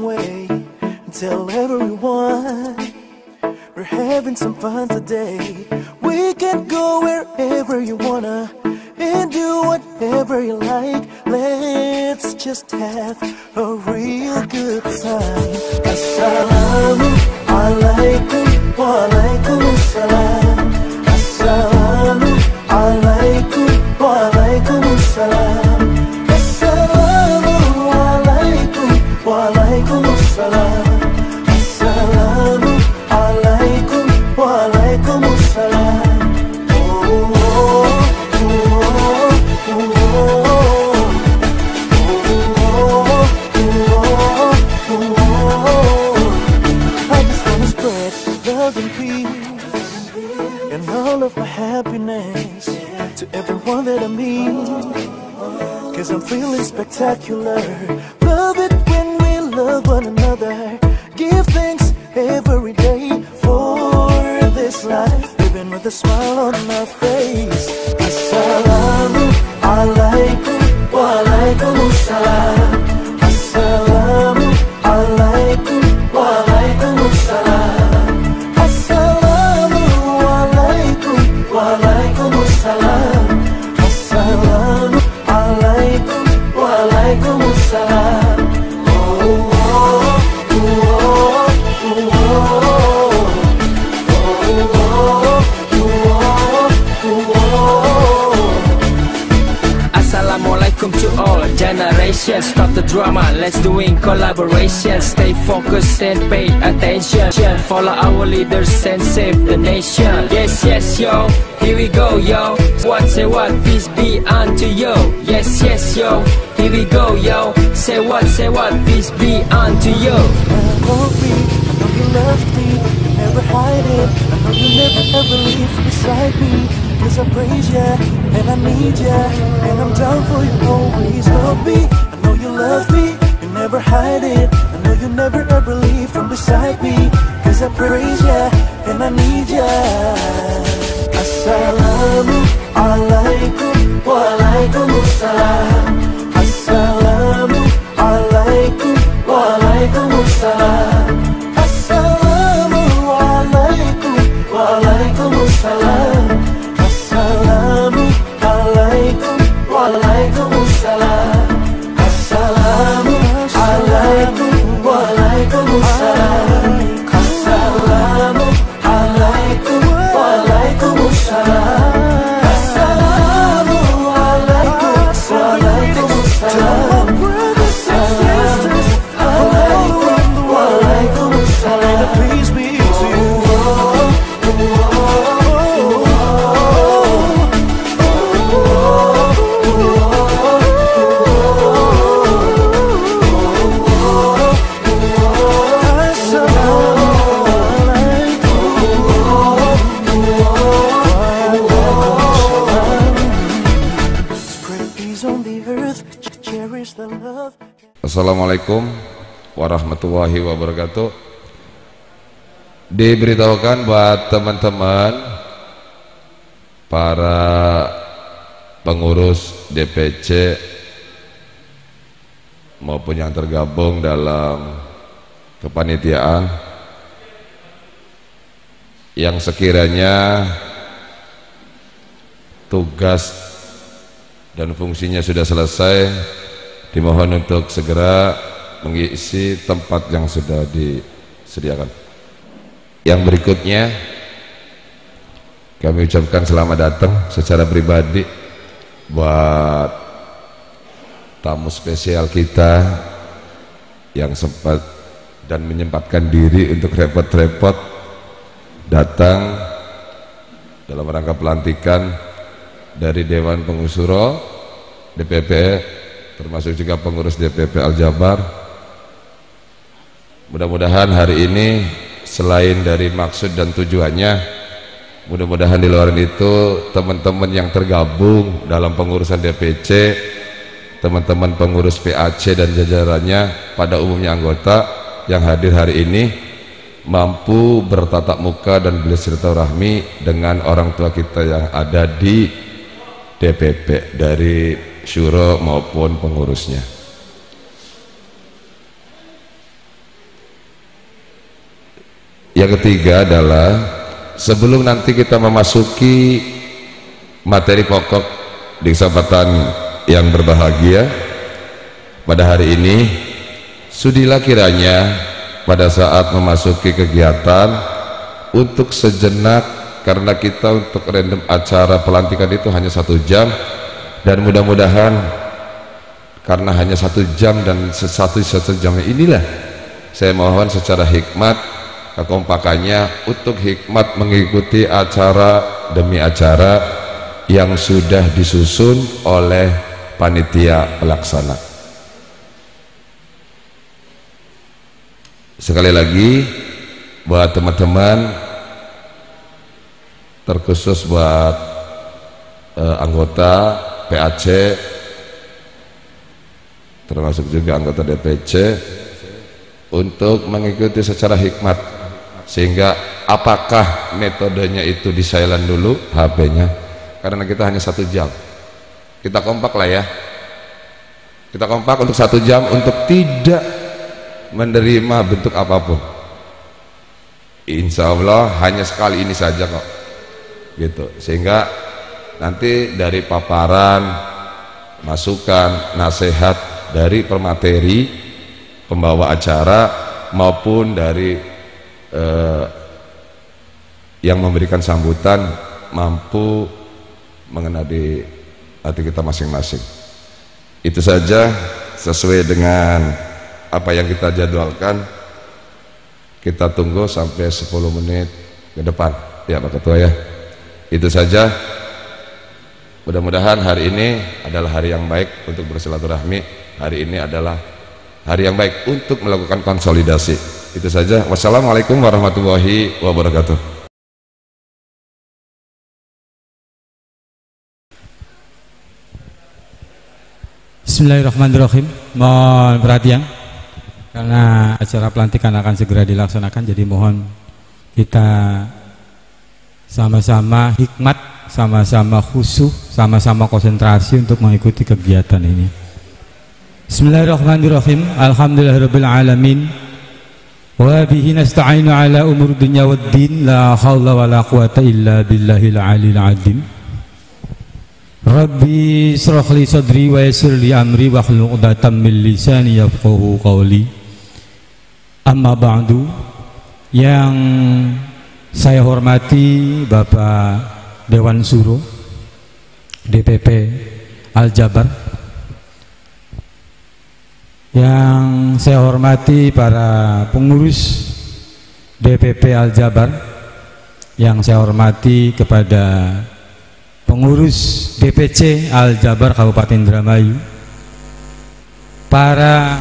same way. Tell everyone we're having some fun today. We can go wherever you wanna and do whatever you like. Let's just have a real good time. Assalamu alaikum wa alaikumussalam. Assalamu alaikum wa alaikumussalam. Assalamu alaikum wa alaikumussalam. Assalamu alaikum wa alaikumussalam. Love and peace and all of my happiness to everyone that I meet, 'cause I'm feeling spectacular. Love it when we love one another. Give thanks every day for this life, living with a smile on my face. Assalamu alaikum wa alaikumussalam. Assalamu alaikum wa alaikumussalam. Waalaikumsalam. Assalamu alaikum waalaikumsalam. Assalamualaikum to all generations. Stop the drama, let's doing collaboration. Stay focused and pay attention. Follow our leaders and save the nation. Yes, yes, yo, here we go, yo. What, say what, peace be unto you. Yes, yes, yo, here we go, yo. Say what, peace be unto you. I know you loved me, you never hide it. I know you never ever leave beside me. 'Cause I praise ya, and I need ya, and I'm down for you always. Love me, I know you love me, you never hide it. I know you never ever leave from beside me. 'Cause I praise ya, and I need ya. Assalamu alaikum wa alaikumussalam. Assalamu alaikum wa alaikumussalam. Assalamu alaikum wa alaikumussalam. Assalamu alaikum wa alaikumussalam. Assalamu alaikum wa alaikumussalam. Assalamu alaikum wa alaikumussalam. Assalamu alaikum wa alaikumussalam. Assalamu alaikum wa alaikumussalam. Peace be to you. Assalamualaikum warahmatullahi wabarakatuh. Diberitahukan buat teman-teman para pengurus DPC maupun yang tergabung dalam kepanitiaan yang sekiranya tugas dan fungsinya sudah selesai, dimohon untuk segera mengisi tempat yang sudah disediakan. Yang berikutnya kami ucapkan selamat datang secara pribadi buat tamu spesial kita yang sempat dan menyempatkan diri untuk repot-repot datang dalam rangka pelantikan dari Dewan Pengusuro DPP, termasuk juga pengurus DPP Al-Jabar. Mudah-mudahan hari ini selain dari maksud dan tujuannya, mudah-mudahan di luar itu teman-teman yang tergabung dalam pengurusan DPC, teman-teman pengurus PAC dan jajarannya, pada umumnya anggota yang hadir hari ini mampu bertatap muka dan bersilaturahmi dengan orang tua kita yang ada di DPP, dari syuro maupun pengurusnya. Yang ketiga adalah sebelum nanti kita memasuki materi pokok di kesempatan yang berbahagia pada hari ini, sudilah kiranya pada saat memasuki kegiatan untuk sejenak, karena kita untuk random acara pelantikan itu hanya 1 jam, dan mudah-mudahan karena hanya 1 jam dan satu jamnya inilah saya mohon secara hikmat kekompakannya untuk hikmat mengikuti acara demi acara yang sudah disusun oleh panitia pelaksana. Sekali lagi buat teman-teman, terkhusus buat anggota PAC, termasuk juga anggota DPC, untuk mengikuti secara hikmat, sehingga apakah metodenya itu di silent dulu HP-nya, karena kita hanya 1 jam. Kita kompak lah ya, kita kompak untuk 1 jam untuk tidak menerima bentuk apapun. Insya Allah hanya sekali ini saja kok, gitu. Sehingga nanti dari paparan, masukan, nasihat dari pemateri, pembawa acara, maupun dari yang memberikan sambutan mampu mengena di hati kita masing-masing. Itu saja sesuai dengan apa yang kita jadwalkan. Kita tunggu sampai 10 menit ke depan ya Pak Ketua ya. Itu saja. Mudah-mudahan hari ini adalah hari yang baik untuk bersilaturahmi. Hari ini adalah hari yang baik untuk melakukan konsolidasi. Itu saja. Wassalamualaikum warahmatullahi wabarakatuh. Bismillahirrahmanirrahim. Mohon perhatian karena acara pelantikan akan segera dilaksanakan, jadi mohon kita sama-sama hikmat, sama-sama khusyuk, sama-sama konsentrasi untuk mengikuti kegiatan ini. Bismillahirrahmanirrahim. Alhamdulillahirabbil alamin. Wa bihi nasta'inu ala umur dunya waddin, la haula wala quwata illa billahil aliyil azim. Rabbi shrah li sadri wa yassir li amri wa hlul 'uqdatam min lisani yafqahu qawli. Amma ba'du. Yang saya hormati Bapak Dewan Suro DPP Al-Jabar, yang saya hormati para pengurus DPP Al-Jabar, yang saya hormati kepada pengurus DPC Al-Jabar Kabupaten Indramayu, para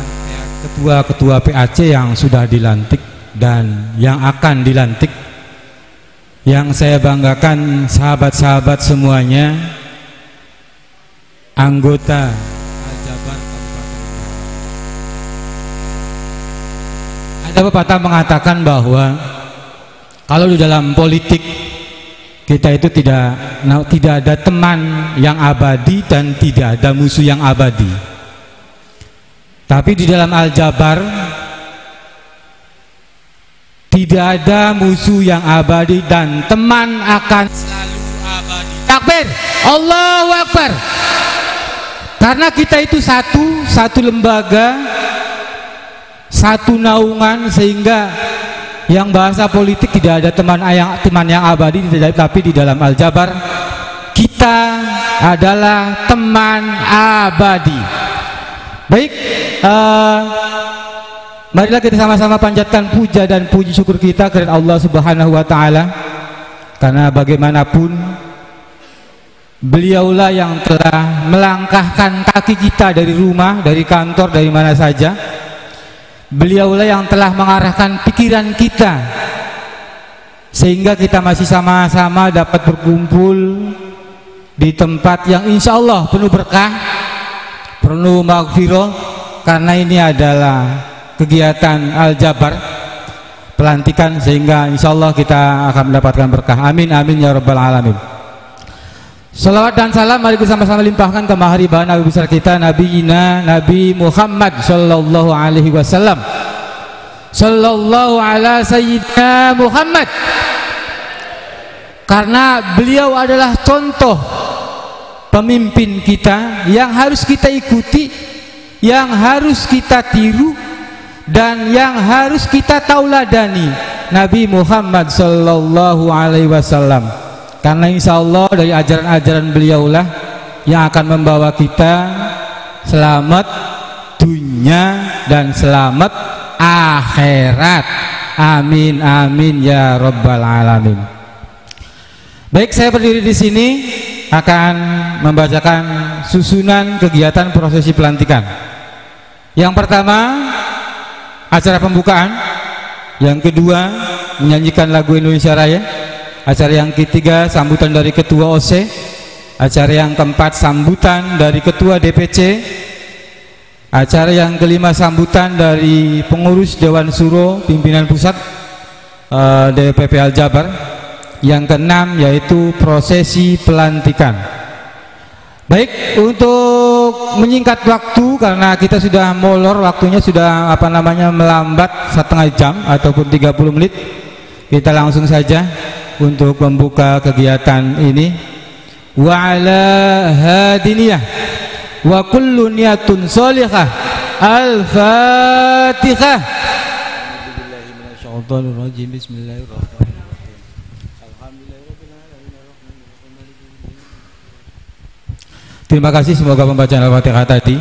ketua-ketua PAC yang sudah dilantik dan yang akan dilantik, yang saya banggakan sahabat-sahabat semuanya, anggota Al-Jabar Kabupaten. Ada pepatah mengatakan bahwa kalau di dalam politik kita itu tidak ada teman yang abadi dan tidak ada musuh yang abadi. Tapi di dalam Al-Jabar tidak ada musuh yang abadi dan teman akan selalu abadi. Takbir, Allahu Akbar. Karena kita itu satu lembaga, satu naungan, sehingga yang bahasa politik tidak ada teman yang abadi, tapi di dalam Al-Jabar kita adalah teman abadi. Baik, marilah kita sama-sama panjatkan puja dan puji syukur kita kepada Allah Subhanahu wa Ta'ala, karena bagaimanapun beliaulah yang telah melangkahkan kaki kita dari rumah, dari kantor, dari mana saja. Beliaulah yang telah mengarahkan pikiran kita sehingga kita masih sama-sama dapat berkumpul di tempat yang insya Allah penuh berkah, penuh maghfirah, karena ini adalah kegiatan Al-Jabar pelantikan, sehingga insya Allah kita akan mendapatkan berkah. Amin amin ya rabbal alamin. Salawat dan salam mari kita sama-sama limpahkan ke maharibahan Nabi besar kita, Nabi Muhammad sallallahu alaihi wasallam. sallallahu ala sayyidina Muhammad, karena beliau adalah contoh pemimpin kita yang harus kita ikuti, yang harus kita tiru, dan yang harus kita tauladani, Nabi Muhammad sallallahu alaihi wasallam. Karena insya Allah dari ajaran-ajaran beliaulah yang akan membawa kita selamat dunia dan selamat akhirat. Amin amin ya rabbal alamin. Baik, saya berdiri di sini akan membacakan susunan kegiatan prosesi pelantikan. Yang pertama, acara pembukaan. Yang kedua, menyanyikan lagu Indonesia Raya. Acara yang ketiga, sambutan dari Ketua OC. Acara yang keempat, sambutan dari Ketua DPC. Acara yang kelima, sambutan dari pengurus Dewan Suro Pimpinan Pusat DPP Al-Jabar. Yang keenam yaitu prosesi pelantikan. Baik, untuk menyingkat waktu karena kita sudah molor, waktunya sudah melambat setengah jam ataupun 30 menit, kita langsung saja untuk membuka kegiatan ini. Wa ala hadiniyah wa kullu niyatun sholihah. Al-Fatihah. Bismillahirrahmanirrahim. Terima kasih, semoga pembacaan Al-Fatihah tadi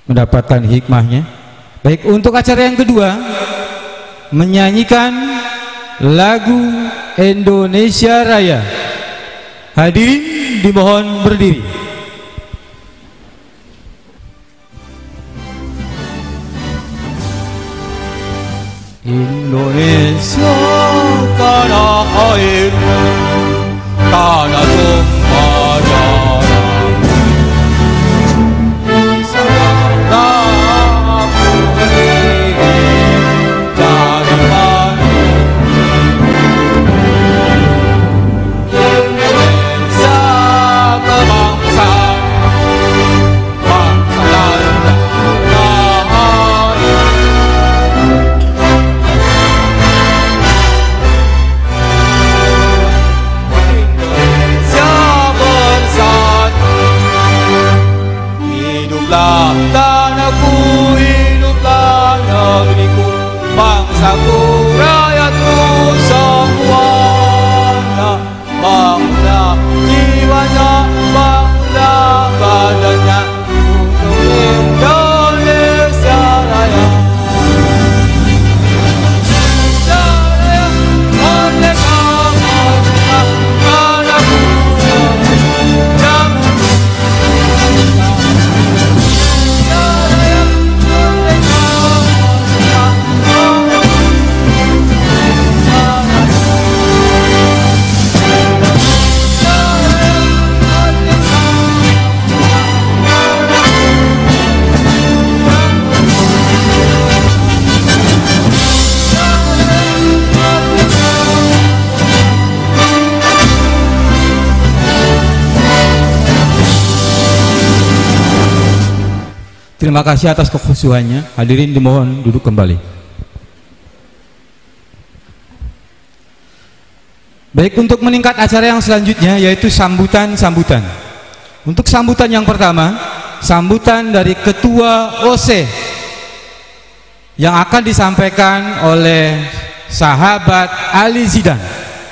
mendapatkan hikmahnya. Baik, untuk acara yang kedua, menyanyikan lagu Indonesia Raya. Hadirin dimohon berdiri. Indonesia tanah air, tanah tumpah darah, di sana aku berdiri jadi manusia. Indonesia kebangsaan, bangsa dan tanah air. Hiduplah tanahku, hiduplah negeriku, bangsaku, rakyatku semuanya. Bangunlah jiwanya, bangunlah badannya untuk Indonesia Raya. Indonesia Raya, merdeka, merdeka, tanahku yang Terima kasih atas kekhusyuannya. Hadirin dimohon duduk kembali. Baik, untuk meningkat acara yang selanjutnya yaitu sambutan-sambutan. Untuk sambutan yang pertama, sambutan dari Ketua OC yang akan disampaikan oleh sahabat Ali Zidan.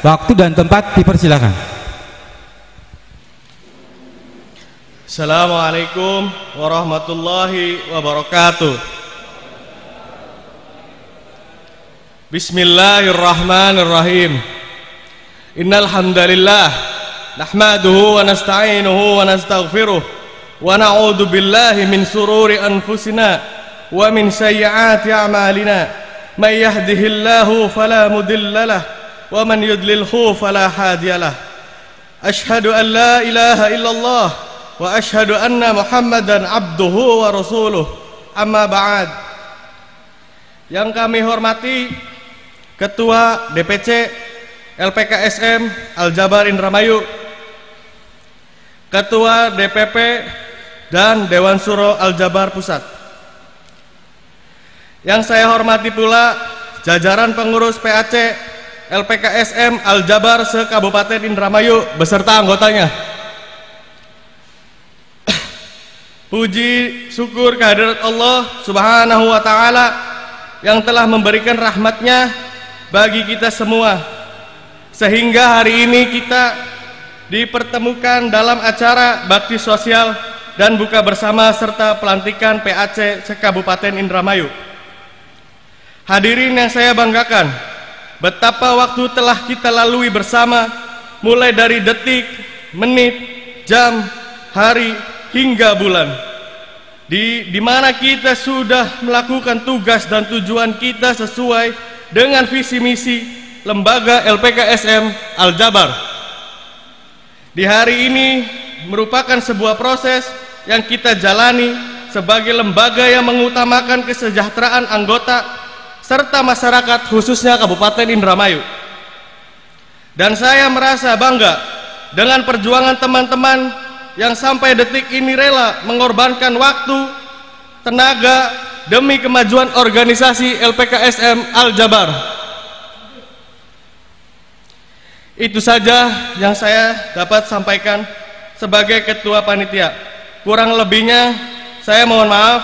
Waktu dan tempat dipersilakan. Assalamualaikum warahmatullahi wabarakatuh. Bismillahirrahmanirrahim. Innal hamdalillah nahmaduhu wa nasta'inuhu wa nastaghfiruh wa na'udzu billahi min sururi anfusina wa min sayyiati a'malina. May yahdihillahu fala mudilla lahu wa man yudlilhu fala hadiyalah. Ashhadu an la ilaha illallah wa ashhadu anna Muhammadan abduhu wa rasuluh. Amma ba'd. Yang kami hormati Ketua DPC LPKSM Al-Jabar Indramayu, Ketua DPP dan Dewan Suro Al-Jabar Pusat, Yang saya hormati pula jajaran pengurus PAC LPKSM Al-Jabar se-Kabupaten Indramayu beserta anggotanya. Puji syukur kehadirat Allah Subhanahu wa Ta'ala yang telah memberikan rahmatnya bagi kita semua, sehingga hari ini kita dipertemukan dalam acara bakti sosial dan buka bersama serta pelantikan PAC se-Kabupaten Indramayu. Hadirin yang saya banggakan, betapa waktu telah kita lalui bersama, mulai dari detik, menit, jam, hari, hingga bulan, di mana kita sudah melakukan tugas dan tujuan kita sesuai dengan visi misi lembaga LPKSM Al-Jabar. Di hari ini merupakan sebuah proses yang kita jalani sebagai lembaga yang mengutamakan kesejahteraan anggota serta masyarakat, khususnya Kabupaten Indramayu. Dan saya merasa bangga dengan perjuangan teman-teman yang sampai detik ini rela mengorbankan waktu, tenaga demi kemajuan organisasi LPKSM Al-Jabar. Itu saja yang saya dapat sampaikan sebagai ketua panitia. Kurang lebihnya saya mohon maaf,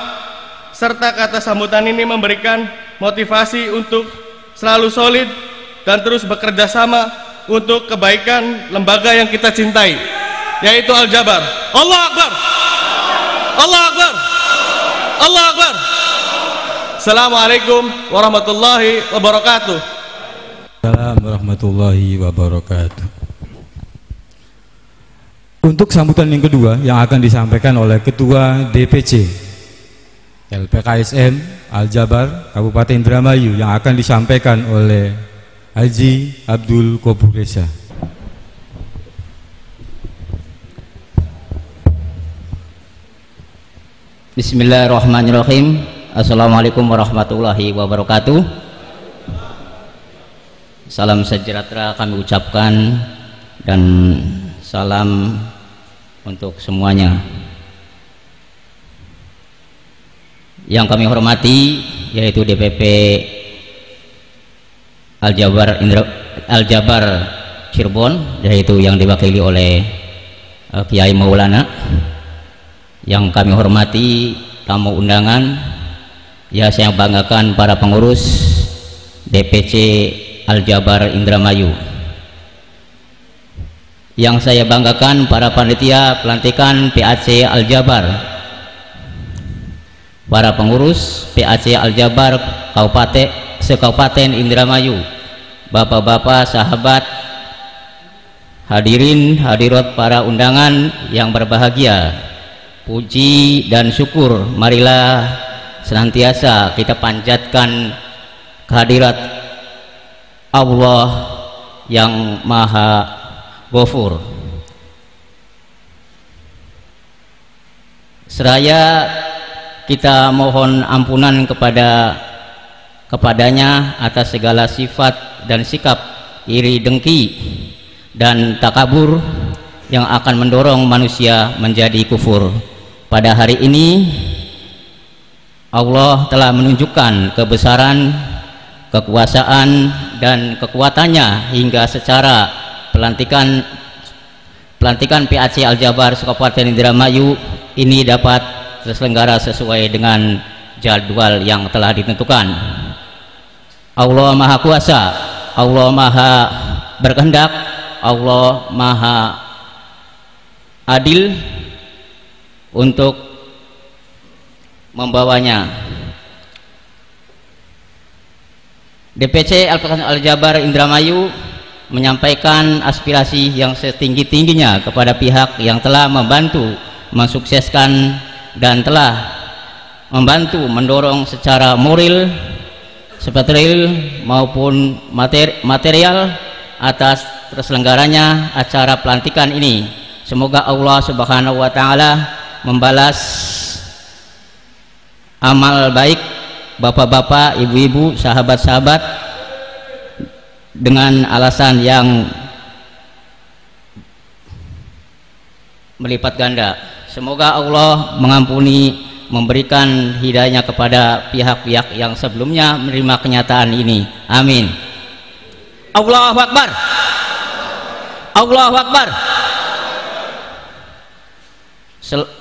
serta kata sambutan ini memberikan motivasi untuk selalu solid dan terus bekerja sama untuk kebaikan lembaga yang kita cintai, yaitu Al-Jabar. Allah Akbar, Allah Akbar, Allah Akbar. Assalamualaikum warahmatullahi wabarakatuh. Assalamualaikum warahmatullahi wabarakatuh. Untuk sambutan yang kedua yang akan disampaikan oleh Ketua DPC LPKSM Al-Jabar Kabupaten Indramayu yang akan disampaikan oleh Haji Abdul Qobur Reza. Bismillahirrahmanirrahim. Assalamualaikum warahmatullahi wabarakatuh. Salam sejahtera kami ucapkan dan salam untuk semuanya. Yang kami hormati yaitu DPP Al-Jabar Cirebon, yaitu yang diwakili oleh Kiai Maulana. Yang kami hormati tamu undangan, ya saya banggakan para pengurus DPC Al-Jabar Indramayu. Yang saya banggakan para panitia pelantikan PAC Al-Jabar, para pengurus PAC Al-Jabar se-Kabupaten Indramayu, bapak-bapak, sahabat, hadirin hadirat para undangan yang berbahagia. Puji dan syukur marilah senantiasa kita panjatkan kehadirat Allah yang Maha Ghafur. Seraya kita mohon ampunan kepadanya atas segala sifat dan sikap iri dengki dan takabur yang akan mendorong manusia menjadi kufur. Pada hari ini Allah telah menunjukkan kebesaran, kekuasaan dan kekuatannya hingga secara pelantikan PAC Al-Jabar Kabupaten Indramayu ini dapat terselenggara sesuai dengan jadwal yang telah ditentukan. Allah Maha Kuasa, Allah Maha Berkehendak, Allah Maha Adil untuk membawanya. DPC Al-Jabar Indramayu menyampaikan aspirasi yang setinggi-tingginya kepada pihak yang telah membantu mensukseskan dan telah membantu mendorong secara moral, spiritual maupun material atas terselenggaranya acara pelantikan ini. Semoga Allah Subhanahu wa Ta'ala membalas amal baik bapak-bapak, ibu-ibu, sahabat-sahabat dengan alasan yang melipat ganda. Semoga Allah mengampuni memberikan hidayahnya kepada pihak-pihak yang sebelumnya menerima kenyataan ini. Amin. Allahu Akbar. Allahu Akbar.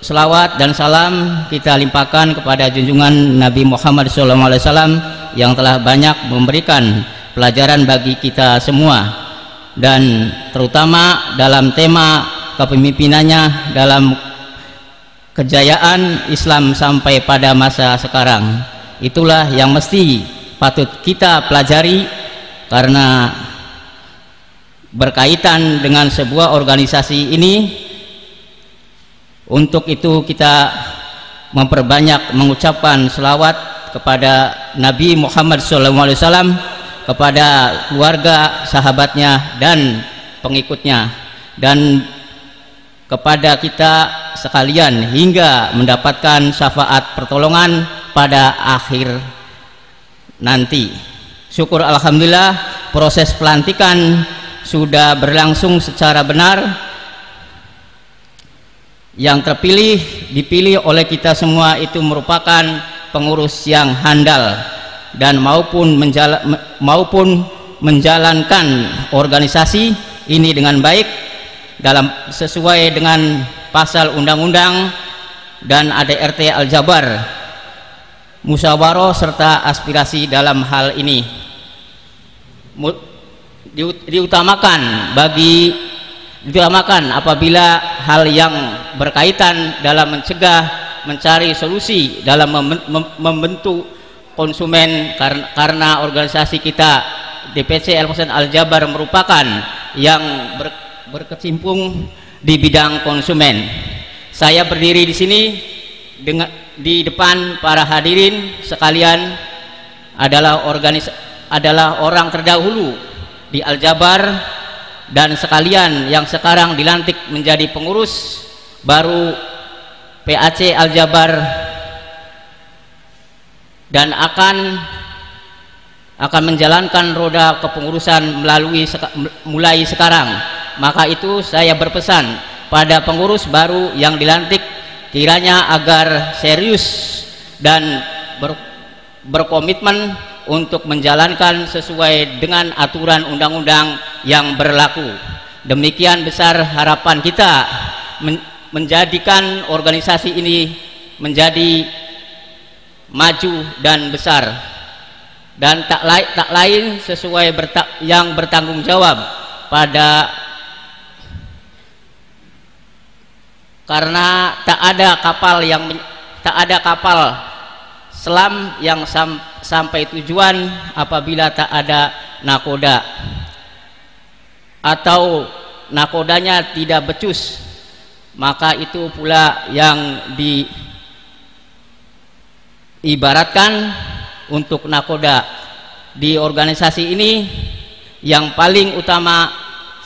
Selawat dan salam kita limpahkan kepada junjungan Nabi Muhammad SAW yang telah banyak memberikan pelajaran bagi kita semua, dan terutama dalam tema kepemimpinannya dalam kejayaan Islam sampai pada masa sekarang. Itulah yang mesti patut kita pelajari, karena berkaitan dengan sebuah organisasi ini. Untuk itu kita memperbanyak mengucapkan selawat kepada Nabi Muhammad SAW, kepada keluarga, sahabatnya dan pengikutnya, dan kepada kita sekalian hingga mendapatkan syafaat pertolongan pada akhir nanti. Syukur alhamdulillah, proses pelantikan sudah berlangsung secara benar. Yang terpilih, dipilih oleh kita semua itu merupakan pengurus yang handal dan maupun menjalankan organisasi ini dengan baik dalam sesuai dengan pasal undang-undang dan ADRT Al-Jabar, musyawarah serta aspirasi dalam hal ini diutamakan apabila hal yang berkaitan dalam mencari solusi dalam membentuk konsumen, karena organisasi kita DPC Al-Jabar merupakan yang berkecimpung di bidang konsumen. Saya berdiri di sini di depan para hadirin sekalian adalah orang terdahulu di Al-Jabar, dan sekalian yang sekarang dilantik menjadi pengurus baru PAC Al-Jabar, dan akan menjalankan roda kepengurusan mulai sekarang. Maka itu saya berpesan pada pengurus baru yang dilantik kiranya agar serius dan berkomitmen untuk menjalankan sesuai dengan aturan undang-undang yang berlaku. Demikian besar harapan kita menjadikan organisasi ini menjadi maju dan besar, dan tak lain sesuai yang bertanggung jawab karena tak ada kapal selam yang sampai tujuan apabila tak ada nakoda, atau nakodanya tidak becus. Maka itu pula yang diibaratkan untuk nakoda di organisasi ini. Yang paling utama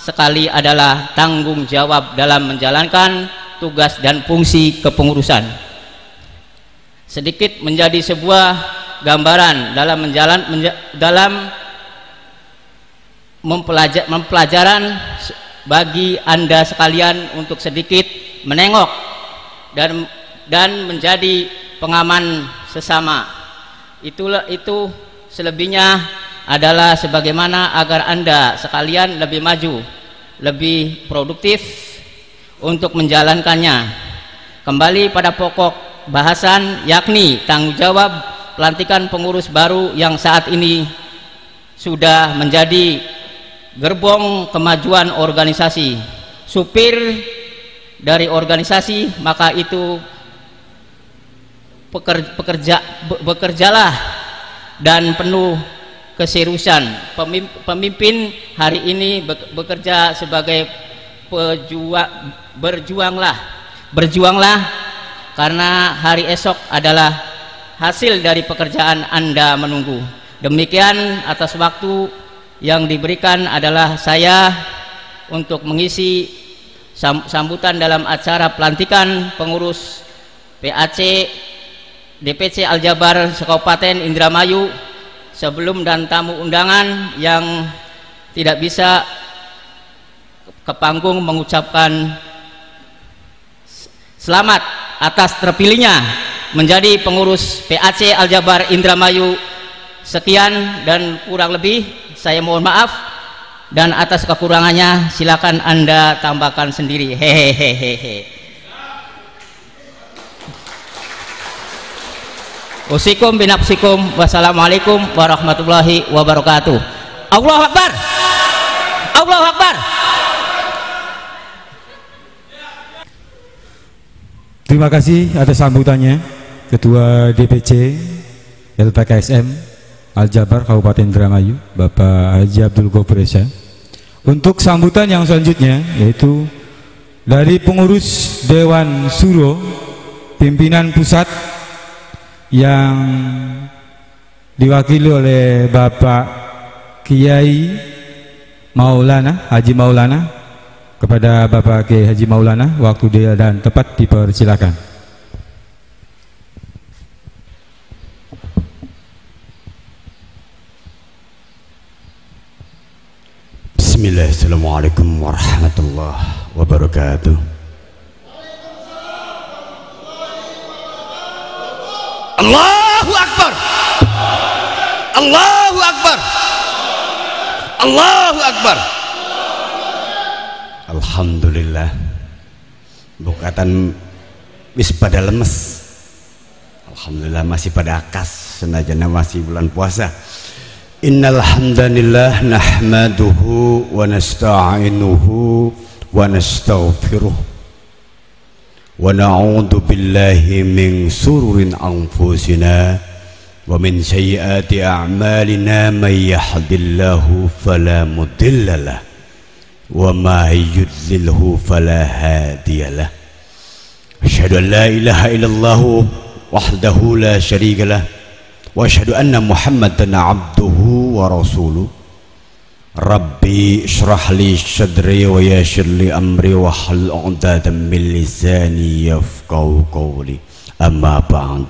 sekali adalah tanggung jawab dalam menjalankan tugas dan fungsi kepengurusan. Sedikit menjadi sebuah gambaran dalam mempelajaran bagi Anda sekalian untuk sedikit menengok dan menjadi pengaman sesama. Itu selebihnya adalah sebagaimana agar Anda sekalian lebih maju, lebih produktif untuk menjalankannya. Kembali pada pokok bahasan, yakni tanggung jawab pelantikan pengurus baru yang saat ini sudah menjadi gerbong kemajuan organisasi, supir dari organisasi. Maka itu bekerjalah dan penuh keseriusan. Pemimpin hari ini bekerja sebagai berjuanglah karena hari esok adalah hasil dari pekerjaan Anda menunggu. Demikian atas waktu yang diberikan adalah saya untuk mengisi sambutan dalam acara pelantikan pengurus PAC DPC Al-Jabar Kabupaten Indramayu. Sebelum dan tamu undangan yang tidak bisa ke panggung mengucapkan selamat atas terpilihnya menjadi pengurus PAC Al-Jabar Indramayu. Sekian dan kurang lebih saya mohon maaf, dan atas kekurangannya silakan Anda tambahkan sendiri. Hehehehe. Usikum binafsikum. Wassalamualaikum warahmatullahi wabarakatuh. Allahu Akbar. Allahu Akbar. Terima kasih atas sambutannya Ketua DPC LPKSM Al-Jabar Kabupaten Indramayu, Bapak Haji Abdul Ghafur Esa. Untuk sambutan yang selanjutnya yaitu dari pengurus Dewan Suro pimpinan pusat yang diwakili oleh Bapak Kiai Maulana Haji Maulana. Kepada Bapak Kiai Haji Maulana, waktu dia dan tepat dipersilakan. Bismillahirrahmanirrahim warahmatullahi wabarakatuh. Allahu Akbar. Allahu Akbar. Allahu Akbar. Alhamdulillah, bukatan wis pada lemes. Alhamdulillah masih pada akas, senajana masih bulan puasa. Innal hamdanillah nahmaduhu wa nasta'inuhu wa nastaghfiruh wa na'udzu billahi min sururin anfusina wa min sayyiati a'malina may yahdihillahu fala mudhillalah wa may yudlilhu fala hadiyalah. Asyhadu an la ilaha illallah wahdahu la syarikalah wa asyhadu anna Muhammadan abduhu wa rasuluh. Rabbi syrah li sadri wa yassir li amri wa hlul 'uqdatam min lisani yafqahu qawli. Amma ba'd.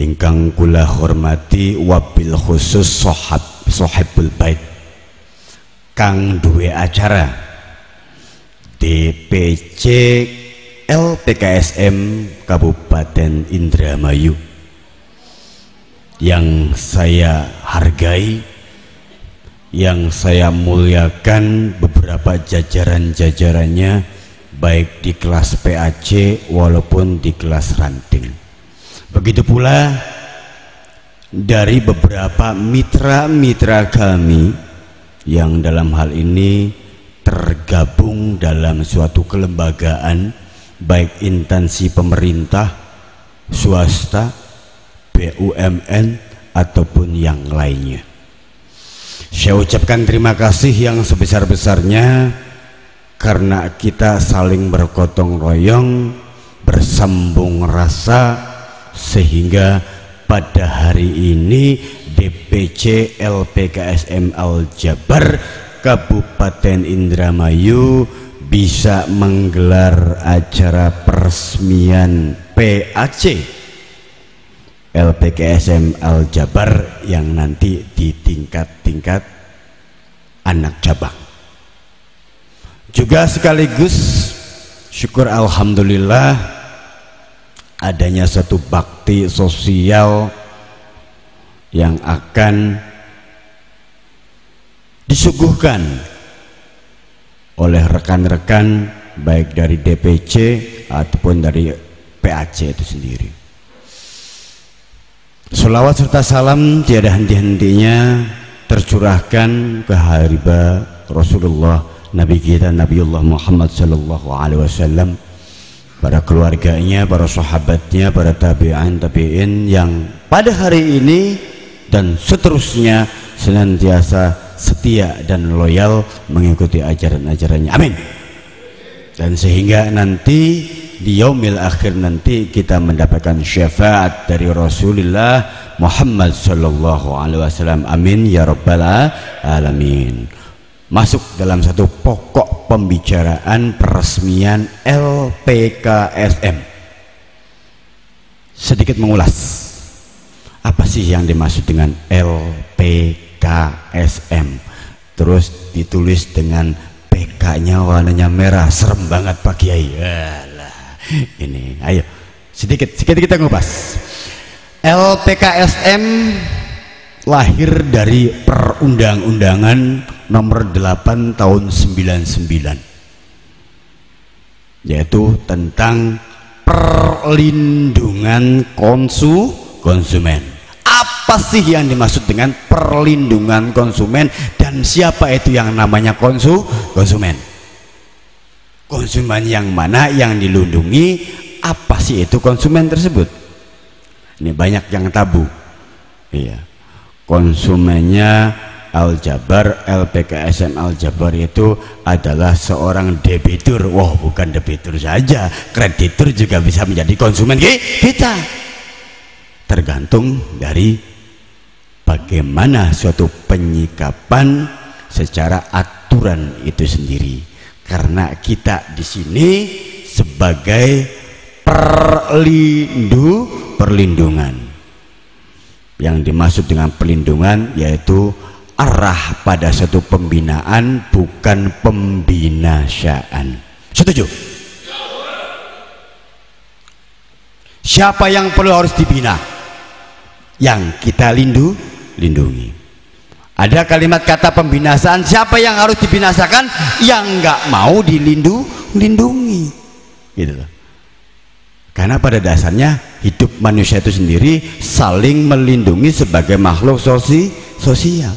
Ingkang kula hormati wabil khusus sahibul bait kang duwe acara DPC LPKSM Kabupaten Indramayu, yang saya hargai, yang saya muliakan beberapa jajaran-jajarannya, baik di kelas PAC walaupun di kelas ranting. Begitu pula dari beberapa mitra-mitra kami yang dalam hal ini tergabung dalam suatu kelembagaan, baik instansi pemerintah, swasta, BUMN ataupun yang lainnya. Saya ucapkan terima kasih yang sebesar-besarnya karena kita saling bergotong royong, bersambung rasa, sehingga pada hari ini DPC LPKSM Al-Jabar Kabupaten Indramayu bisa menggelar acara peresmian PAC LPKSM Al-Jabar yang nanti di tingkat-tingkat anak cabang. Juga sekaligus syukur alhamdulillah adanya satu bakti sosial yang akan disuguhkan oleh rekan-rekan baik dari DPC ataupun dari PAC itu sendiri. Sholawat serta salam tiada henti-hentinya tercurahkan ke hariba Rasulullah Nabi kita Nabiullah Muhammad sallallahu alaihi wasallam, para keluarganya, para sahabatnya, para tabi'in yang pada hari ini dan seterusnya senantiasa setia dan loyal mengikuti ajaran-ajarannya. Amin. Dan sehingga nanti di yaumil akhir nanti kita mendapatkan syafaat dari Rasulullah Muhammad sallallahu alaihi wasallam. Amin ya rabbal alamin. Masuk dalam satu pokok pembicaraan peresmian LPKSM. Sedikit mengulas apa sih yang dimaksud dengan LPKSM, terus ditulis dengan PK-nya warnanya merah, serem banget Pak Kiai. Yalah, ini ayo sedikit kita ngupas. LPKSM lahir dari Perundang-undangan nomor 8 tahun 99, yaitu tentang perlindungan konsumen. Apa sih yang dimaksud dengan perlindungan konsumen, dan siapa itu yang namanya konsumen? Konsumen yang mana yang dilindungi? Apa sih itu konsumen tersebut? Ini banyak yang tabu. Iya. Konsumennya Al-Jabar, LPKSM Al-Jabar itu adalah seorang debitur. Wah, bukan debitur saja, kreditur juga bisa menjadi konsumen kita. Tergantung dari bagaimana suatu penyikapan secara aturan itu sendiri. Karena kita di sini sebagai perlindungan. Yang dimaksud dengan perlindungan yaitu arah pada suatu pembinaan, bukan pembinasaan. Setuju? Siapa yang perlu harus dibina? Yang kita lindungi. Ada kalimat kata pembinasaan, siapa yang harus dibinasakan? Yang nggak mau dilindungi, gitu loh. Karena pada dasarnya hidup manusia itu sendiri saling melindungi sebagai makhluk sosial.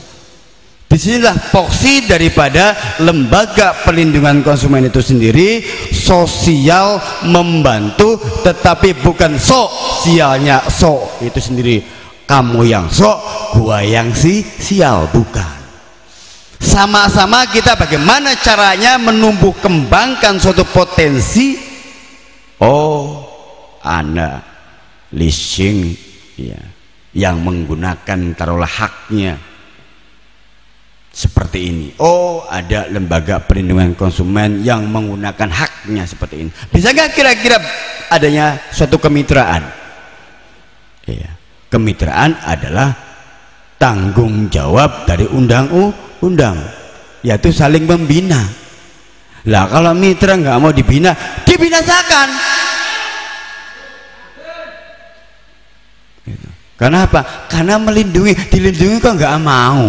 Disinilah fokus daripada lembaga perlindungan konsumen itu sendiri, sosial membantu, tetapi bukan sosialnya itu sendiri. Kamu yang gua yang sial, bukan. Sama-sama kita bagaimana caranya menumbuh kembangkan suatu potensi. Anda leasing ya, yang menggunakan taruhlah haknya seperti ini. Ada lembaga perlindungan konsumen yang menggunakan haknya seperti ini. Bisa nggak kira-kira adanya suatu kemitraan? Ya, kemitraan adalah tanggung jawab dari undang-undang, yaitu saling membina. Lah kalau mitra nggak mau dibina, dibinasakan. Kenapa? Karena dilindungi kok nggak mau.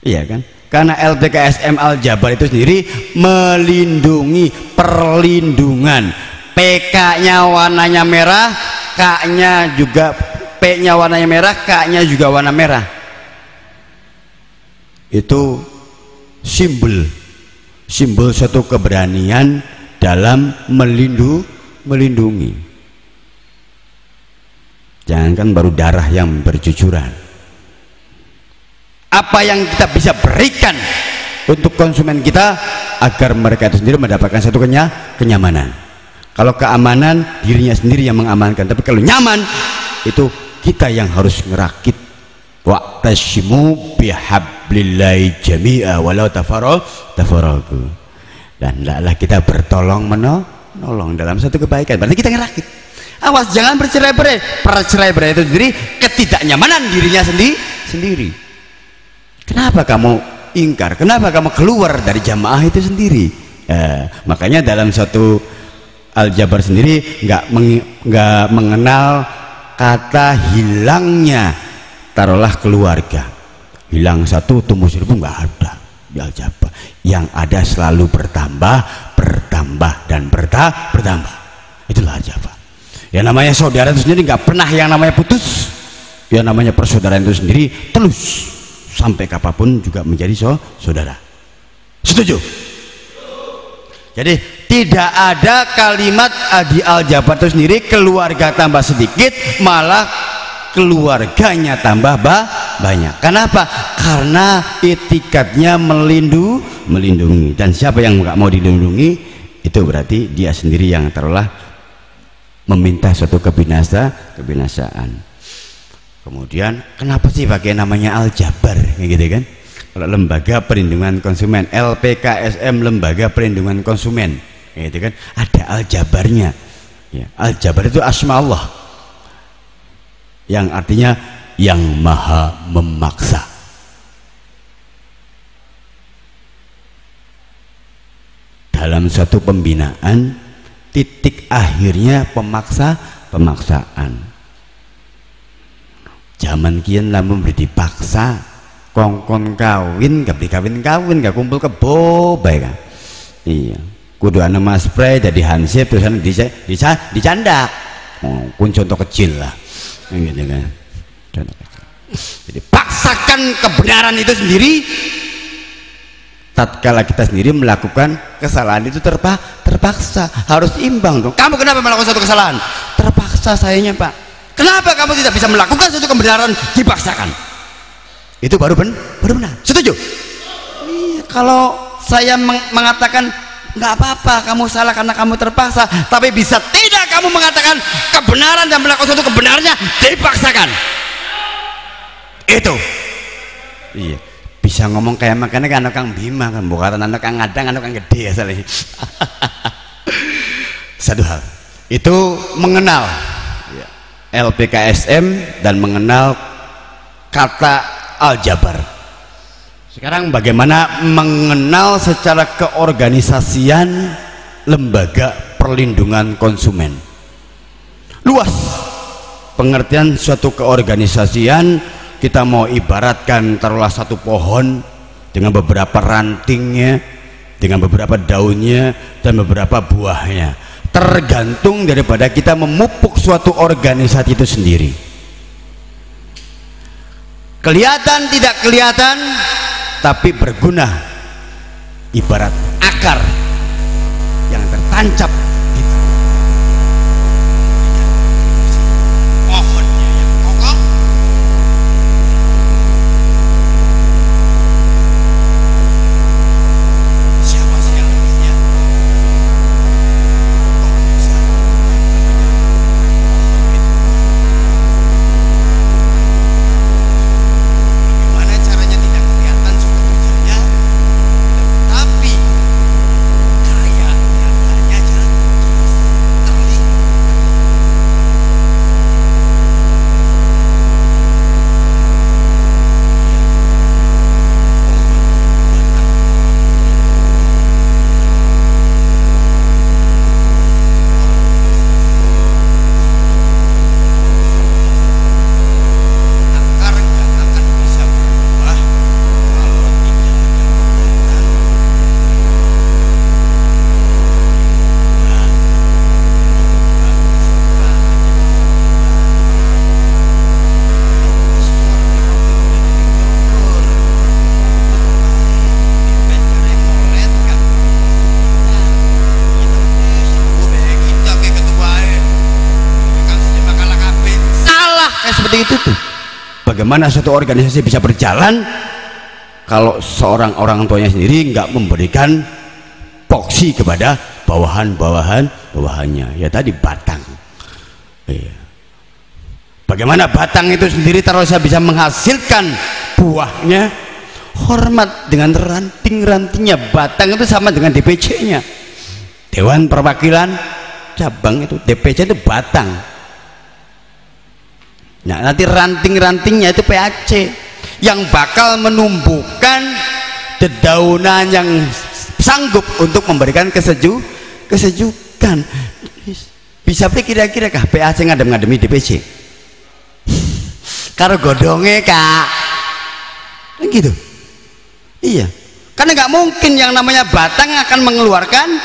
Iya kan? Karena LPKSM Al-Jabar itu sendiri melindungi, perlindungan. PK-nya warnanya merah, K-nya juga, P-nya warnanya merah, K-nya juga warna merah. Itu simbol suatu keberanian dalam melindungi. Jangankan baru darah yang bercucuran. Apa yang kita bisa berikan untuk konsumen kita agar mereka itu sendiri mendapatkan satu kenyamanan. Kalau keamanan, dirinya sendiri yang mengamankan. Tapi kalau nyaman, itu kita yang harus ngerakit. Wa'tasimu bihablillahi jami'a walau tafarraqu. Dan hendaklah kita bertolong menolong dalam satu kebaikan. Berarti kita ngerakit. Awas jangan bercerai-berai. Percerai-berai itu sendiri ketidaknyamanan dirinya sendiri. Kenapa kamu ingkar? Kenapa kamu keluar dari jamaah itu sendiri? Makanya dalam satu Al-Jabar sendiri nggak mengenal kata hilangnya taruhlah keluarga. Hilang satu tumbuh seribu, nggak ada di Al-Jabar. Yang ada selalu bertambah dan bertambah. Itulah Al-Jabar. Yang namanya saudara itu sendiri nggak pernah yang namanya putus. Yang namanya persaudaraan itu sendiri terus sampai kapanpun juga menjadi saudara. Setuju? Jadi tidak ada kalimat di Al-Jabar itu sendiri keluarga tambah sedikit malah keluarganya tambah banyak. Kenapa? Karena etikatnya melindungi. Dan siapa yang nggak mau dilindungi, itu berarti dia sendiri yang taruhlah meminta suatu kebinasaan. Kemudian kenapa sih pakai namanya Al-Jabar gitu kan? Kalau lembaga perlindungan konsumen, LPKSM lembaga perlindungan konsumen gitu kan, ada Al-Jabarnya ya. Al-Jabar itu asma Allah yang artinya yang maha memaksa. Dalam suatu pembinaan titik akhirnya pemaksaan. Zaman kian lamun dipaksa kongkon kawin gak kawin gak kumpul kebo baik kan. Iya, kudu ana mas spray jadi hansip terusan dicandak. Kun contoh kecil lah gitu kan. Contoh kecil. Jadi paksakan kebenaran itu sendiri. Tatkala kita sendiri melakukan kesalahan itu terpaksa harus imbang dong. Kamu kenapa melakukan satu kesalahan? Terpaksa sayanya Pak. Kenapa kamu tidak bisa melakukan satu kebenaran dipaksakan? Itu baru benar. Setuju? Iya, kalau saya mengatakan nggak apa-apa kamu salah karena kamu terpaksa, tapi bisa tidak kamu mengatakan kebenaran dan melakukan satu kebenarannya dipaksakan? Itu. Iya. Bisa ngomong kayak makanya kan anak Kang Bima kan, bukan anak Kang Ngadang, anak Kang gede asalnya. Satu hal itu mengenal LPKSM dan mengenal kata aljabar. Sekarang bagaimana mengenal secara keorganisasian lembaga perlindungan konsumen. Luas pengertian suatu keorganisasian. Kita mau ibaratkan taruhlah satu pohon dengan beberapa rantingnya, dengan beberapa daunnya dan beberapa buahnya, tergantung daripada kita memupuk suatu organisasi itu sendiri. Kelihatan tidak kelihatan tapi berguna, ibarat akar yang tertancap di pohonnya yang kokoh. Siapa sih yang namanya? Bagaimana caranya tidak kelihatan suatu kerjanya, tapi karya nyatanya jelas terlihat. Akar nggak akan bisa berubah kalau tidak ada kekuatan. Salah kayak seperti itu tuh. Bagaimana suatu organisasi bisa berjalan kalau seorang orang tuanya sendiri nggak memberikan poksi kepada bawahannya, ya tadi batang. Iya. Bagaimana batang itu sendiri terus bisa menghasilkan buahnya? Hormat dengan ranting-rantingnya. Batang itu sama dengan DPC-nya, Dewan Perwakilan Cabang, itu DPC itu batang. Nah, nanti ranting-rantingnya itu PAC yang bakal menumbuhkan dedaunan yang sanggup untuk memberikan kesejukan. Bisa kira-kira kah PAC ngadem-ngademi DPC? Karo godonge kak, kan gitu. Iya, karena nggak mungkin yang namanya batang akan mengeluarkan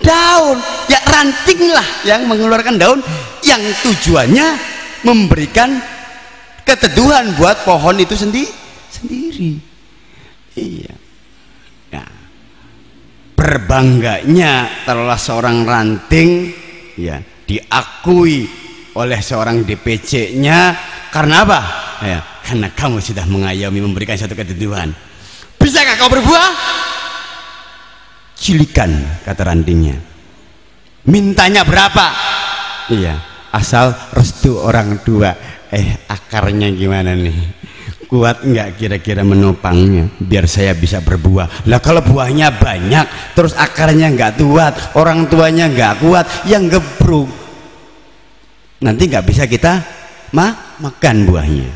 daun, ya ranting lah yang mengeluarkan daun yang tujuannya memberikan keteduhan buat pohon itu sendiri. Iya. Nah, berbangganya taruhlah seorang ranting ya diakui oleh seorang DPC-nya karena apa? Ya, karena kamu sudah mengayomi memberikan satu keteduhan. Bisakah kau berbuah? Cilikan, kata rantingnya. Mintanya berapa? Iya, asal restu orang tua. Akarnya gimana nih? Kuat nggak kira-kira menopangnya biar saya bisa berbuah? Lah kalau buahnya banyak terus akarnya nggak kuat, orang tuanya nggak kuat, yang gebruk nanti nggak bisa kita makan buahnya.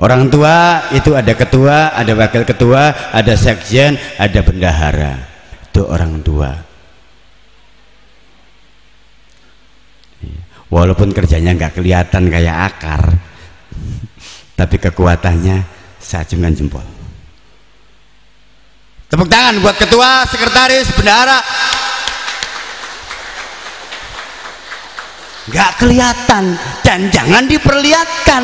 Orang tua itu ada ketua, ada wakil ketua, ada sekjen, ada bendahara. Itu orang tua. Walaupun kerjanya nggak kelihatan kayak akar, tapi kekuatannya seacungan jempol. Tepuk tangan buat ketua, sekretaris, bendahara. Nggak kelihatan dan jangan diperlihatkan.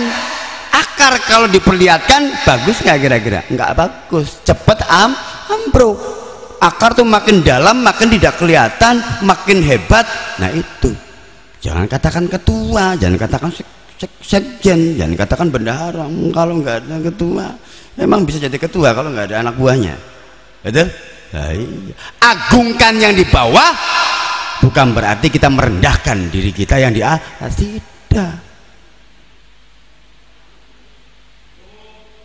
Akar kalau diperlihatkan bagus nggak kira-kira? Nggak bagus, cepet ambruk. Akar tuh makin dalam makin tidak kelihatan, makin hebat. Nah itu, jangan katakan ketua, jangan katakan sekjen, jangan katakan bendahara. Kalau nggak ada ketua, emang bisa jadi ketua kalau nggak ada anak buahnya, betul? Nah, iya. Agungkan yang di bawah, bukan berarti kita merendahkan diri kita yang di atas, tidak.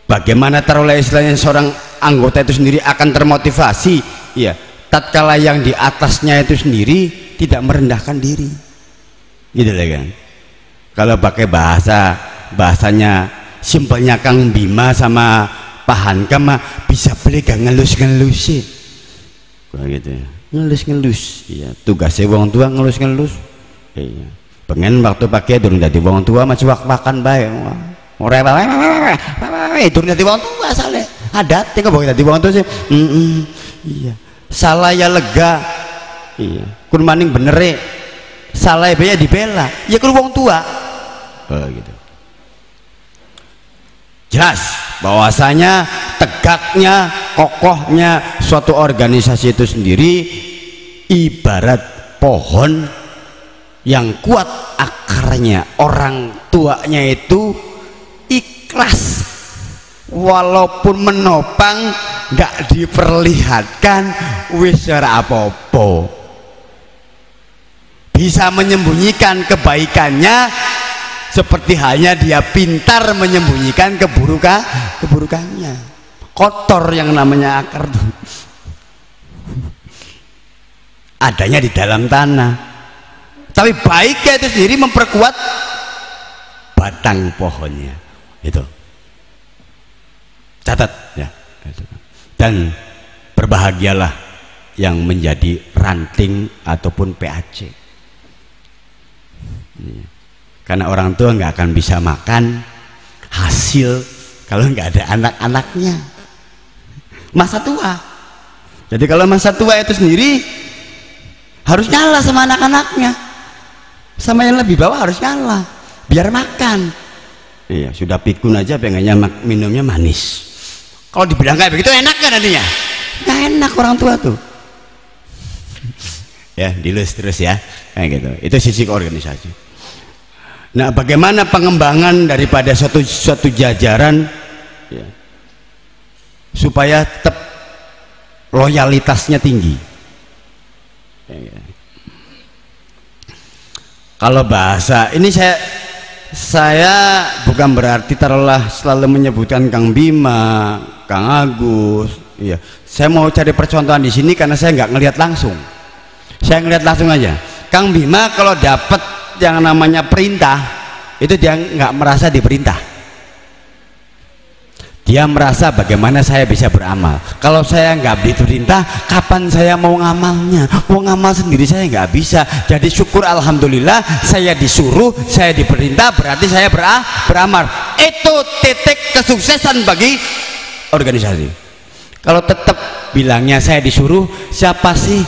Bagaimana taruhlah istilahnya seorang anggota itu sendiri akan termotivasi, ya, tatkala yang di atasnya itu sendiri tidak merendahkan diri, gitu lah kan. Kalau pakai bahasanya simpelnya Kang Bima sama Pak Hankam bisa beli gak ngelus-ngelusin, gitu, ngelus-ngelus, ya, tugasnya wong tua ngelus-ngelus, iya. Pengen waktu pakai durung jadi wong tua masih wak-wakan baik. Itu nanti wong tua salah adat tinggal bawa nanti wong tua sih. Iya, salah ya lega, iya, kun maning bener salah ya dibela, ya kun wong tua, gitu. Jelas bahwasanya tegaknya, kokohnya suatu organisasi itu sendiri ibarat pohon yang kuat akarnya. Orang tuanya itu ikhlas walaupun menopang nggak diperlihatkan, wis ora apa-apa, bisa menyembunyikan kebaikannya seperti halnya dia pintar menyembunyikan keburukannya. Kotor yang namanya akar tuh adanya di dalam tanah, tapi baiknya itu sendiri memperkuat batang pohonnya. Itu catat ya. Dan berbahagialah yang menjadi ranting ataupun PAC, karena orang tua nggak akan bisa makan hasil kalau nggak ada anak-anaknya masa tua. Jadi kalau masa tua itu sendiri harus nyala sama anak-anaknya, sama yang lebih bawah harus nyala biar makan. Iya, sudah pikun aja pengennya minumnya manis. Kalau dibilang kayak begitu enak kan nantinya? Nggak enak orang tua tuh. Ya, dilus terus ya, kayak gitu. Itu sisi organisasi. Nah, bagaimana pengembangan daripada suatu jajaran, ya, supaya tetap loyalitasnya tinggi. Ya. Kalau bahasa ini saya bukan berarti taruhlah selalu menyebutkan Kang Bima, Kang Agus, iya. Saya mau cari percontohan di sini karena saya nggak ngelihat langsung. Saya ngelihat langsung aja. Kang Bima kalau dapat yang namanya perintah, itu dia nggak merasa diperintah. Dia merasa bagaimana saya bisa beramal. Kalau saya nggak diperintah, kapan saya mau ngamalnya? Mau ngamal sendiri saya nggak bisa. Jadi syukur alhamdulillah saya disuruh, saya diperintah, berarti saya beramal. Itu titik kesuksesan bagi organisasi. Kalau tetap bilangnya saya disuruh, siapa sih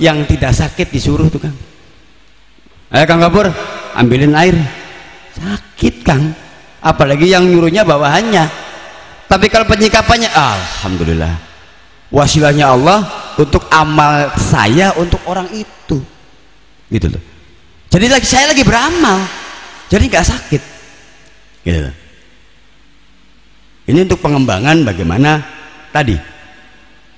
yang tidak sakit disuruh tuh Kang? Ayo Kang Gabur, ambilin air. Sakit Kang, apalagi yang nyuruhnya bawahannya. Tapi kalau penyikapannya, alhamdulillah, wasilahnya Allah untuk amal saya untuk orang itu, gitu loh. Jadi saya lagi beramal, jadi nggak sakit, gitu loh. Ini untuk pengembangan bagaimana tadi,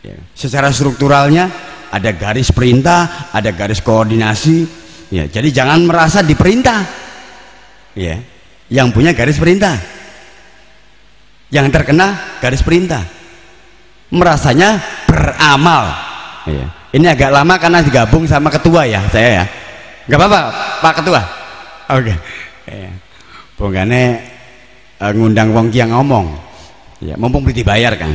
ya, secara strukturalnya ada garis perintah, ada garis koordinasi, ya. Jadi jangan merasa diperintah, ya, yang punya garis perintah. Yang terkena garis perintah merasanya beramal, ya. Ini agak lama karena digabung sama ketua ya saya ya, nggak apa-apa Pak Ketua, oke. Ya. Pokoknya ngundang wong ki yang ngomong ya, mumpung beli dibayar kan.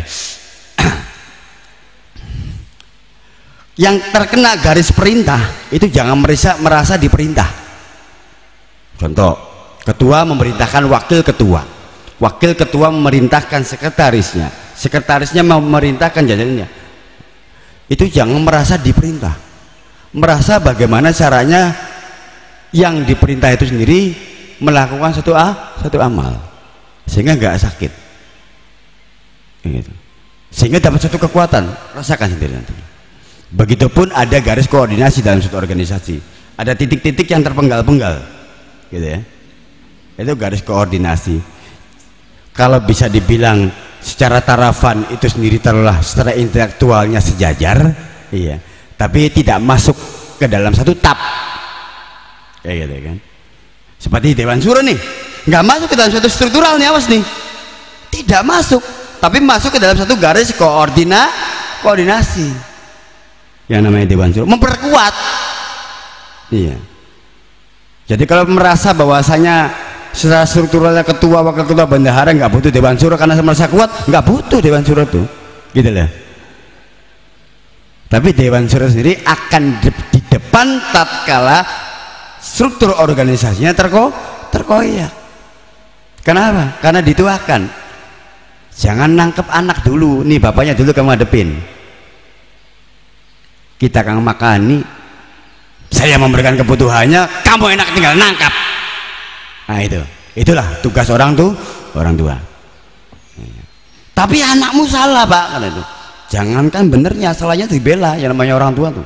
Yang terkena garis perintah itu jangan merasa diperintah. Contoh, ketua memerintahkan wakil ketua, wakil ketua memerintahkan sekretarisnya, sekretarisnya memerintahkan jajarannya. Itu jangan merasa diperintah, merasa bagaimana caranya yang diperintah itu sendiri melakukan satu amal sehingga nggak sakit gitu. Sehingga dapat satu kekuatan, rasakan sendiri nanti. Begitupun ada garis koordinasi dalam suatu organisasi, ada titik-titik yang terpenggal-penggal gitu ya, itu garis koordinasi. Kalau bisa dibilang secara tarafan itu sendiri telah secara intelektualnya sejajar, iya, tapi tidak masuk ke dalam satu tab kayak gitu kan. Seperti Dewan Syuro nih, nggak masuk ke dalam satu struktural nih, awas nih, tidak masuk, tapi masuk ke dalam satu garis koordinasi yang namanya Dewan Syuro, memperkuat. Iya. Jadi kalau merasa bahwasanya secara strukturalnya ketua, wakil ketua, bendahara nggak butuh Dewan Syuro karena merasa kuat, nggak butuh Dewan Syuro tuh, gitu loh. Tapi Dewan Syuro sendiri akan di depan tatkala struktur organisasinya terkoyak. Kenapa? Karena dituakan. Jangan nangkep anak dulu, nih bapaknya dulu kamu hadepin, kita kang makani, saya memberikan kebutuhannya, kamu enak tinggal nangkap. Nah itulah tugas orang tua. Tapi anakmu salah pak, kan itu. Jangankan benernya, salahnya dibela, yang namanya orang tua tuh.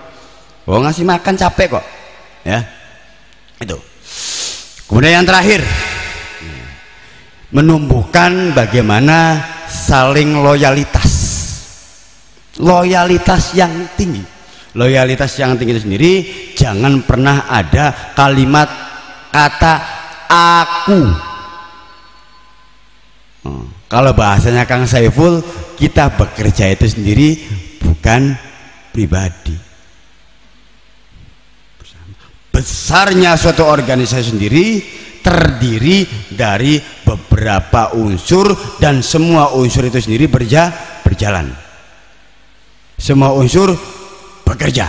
Oh ngasih makan capek kok, ya. Itu. Kemudian yang terakhir, menumbuhkan bagaimana saling loyalitas yang tinggi. Loyalitas yang tinggi itu sendiri jangan pernah ada kalimat kata aku. Kalau bahasanya Kang Saiful, kita bekerja itu sendiri bukan pribadi. Besarnya suatu organisasi sendiri terdiri dari beberapa unsur dan semua unsur itu sendiri berjalan. Semua unsur bekerja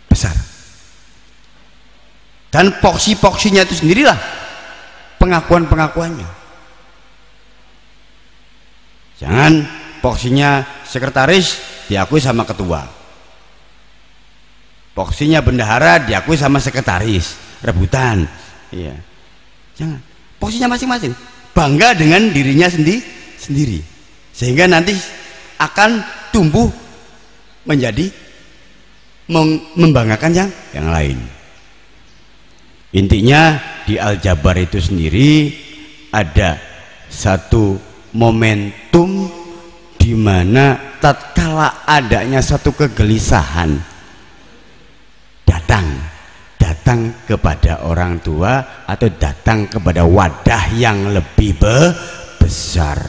besar. Dan poksi-poksinya itu sendirilah pengakuan-pengakuannya. Jangan poksinya sekretaris diakui sama ketua, poksinya bendahara diakui sama sekretaris, rebutan. Iya. Jangan, poksinya masing-masing, bangga dengan dirinya sendiri, sehingga nanti akan tumbuh menjadi membanggakan yang lain. Intinya di Al-Jabar itu sendiri ada satu momentum di mana tatkala adanya satu kegelisahan datang kepada orang tua atau datang kepada wadah yang lebih besar.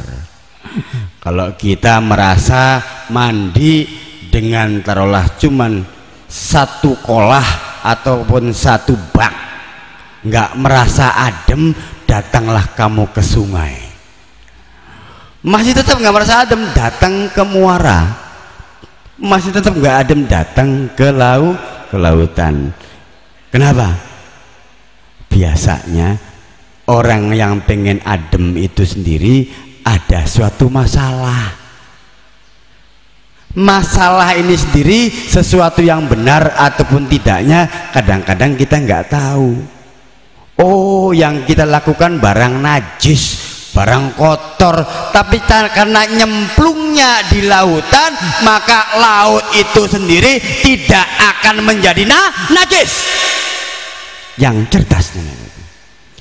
Kalau kita merasa mandi dengan taruhlah cuman satu kolah ataupun satu bak, nggak merasa adem, datanglah kamu ke sungai. Masih tetap nggak merasa adem, datang ke muara. Masih tetap nggak adem, datang ke lautan. Kenapa? Biasanya orang yang pengen adem itu sendiri ada suatu masalah. Masalah ini sendiri sesuatu yang benar ataupun tidaknya kadang-kadang kita nggak tahu. Oh, yang kita lakukan barang najis, barang kotor, tapi karena nyemplungnya di lautan, maka laut itu sendiri tidak akan menjadi najis. Yang cerdas.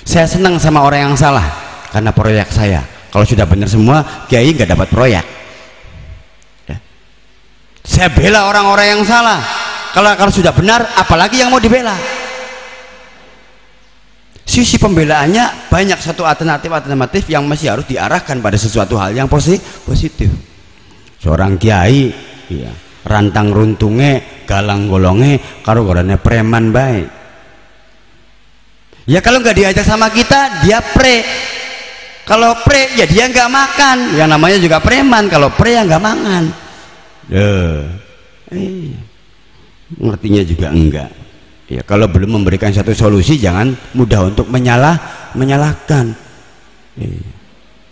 Saya senang sama orang yang salah karena proyek saya. Kalau sudah benar semua, kiai nggak dapat proyek. Ya. Saya bela orang-orang yang salah. Kalau sudah benar, apalagi yang mau dibela? Sisi pembelaannya banyak, satu alternatif yang masih harus diarahkan pada sesuatu hal yang positif. Seorang kiai, ya, rantang runtunge, galang golonge, karo gorane preman baik. Ya kalau nggak diajak sama kita, dia Kalau pre ya dia nggak makan, yang namanya juga preman. Kalau pre ya nggak makan. Ngertinya juga enggak. Ya, kalau belum memberikan satu solusi jangan mudah untuk menyalahkan.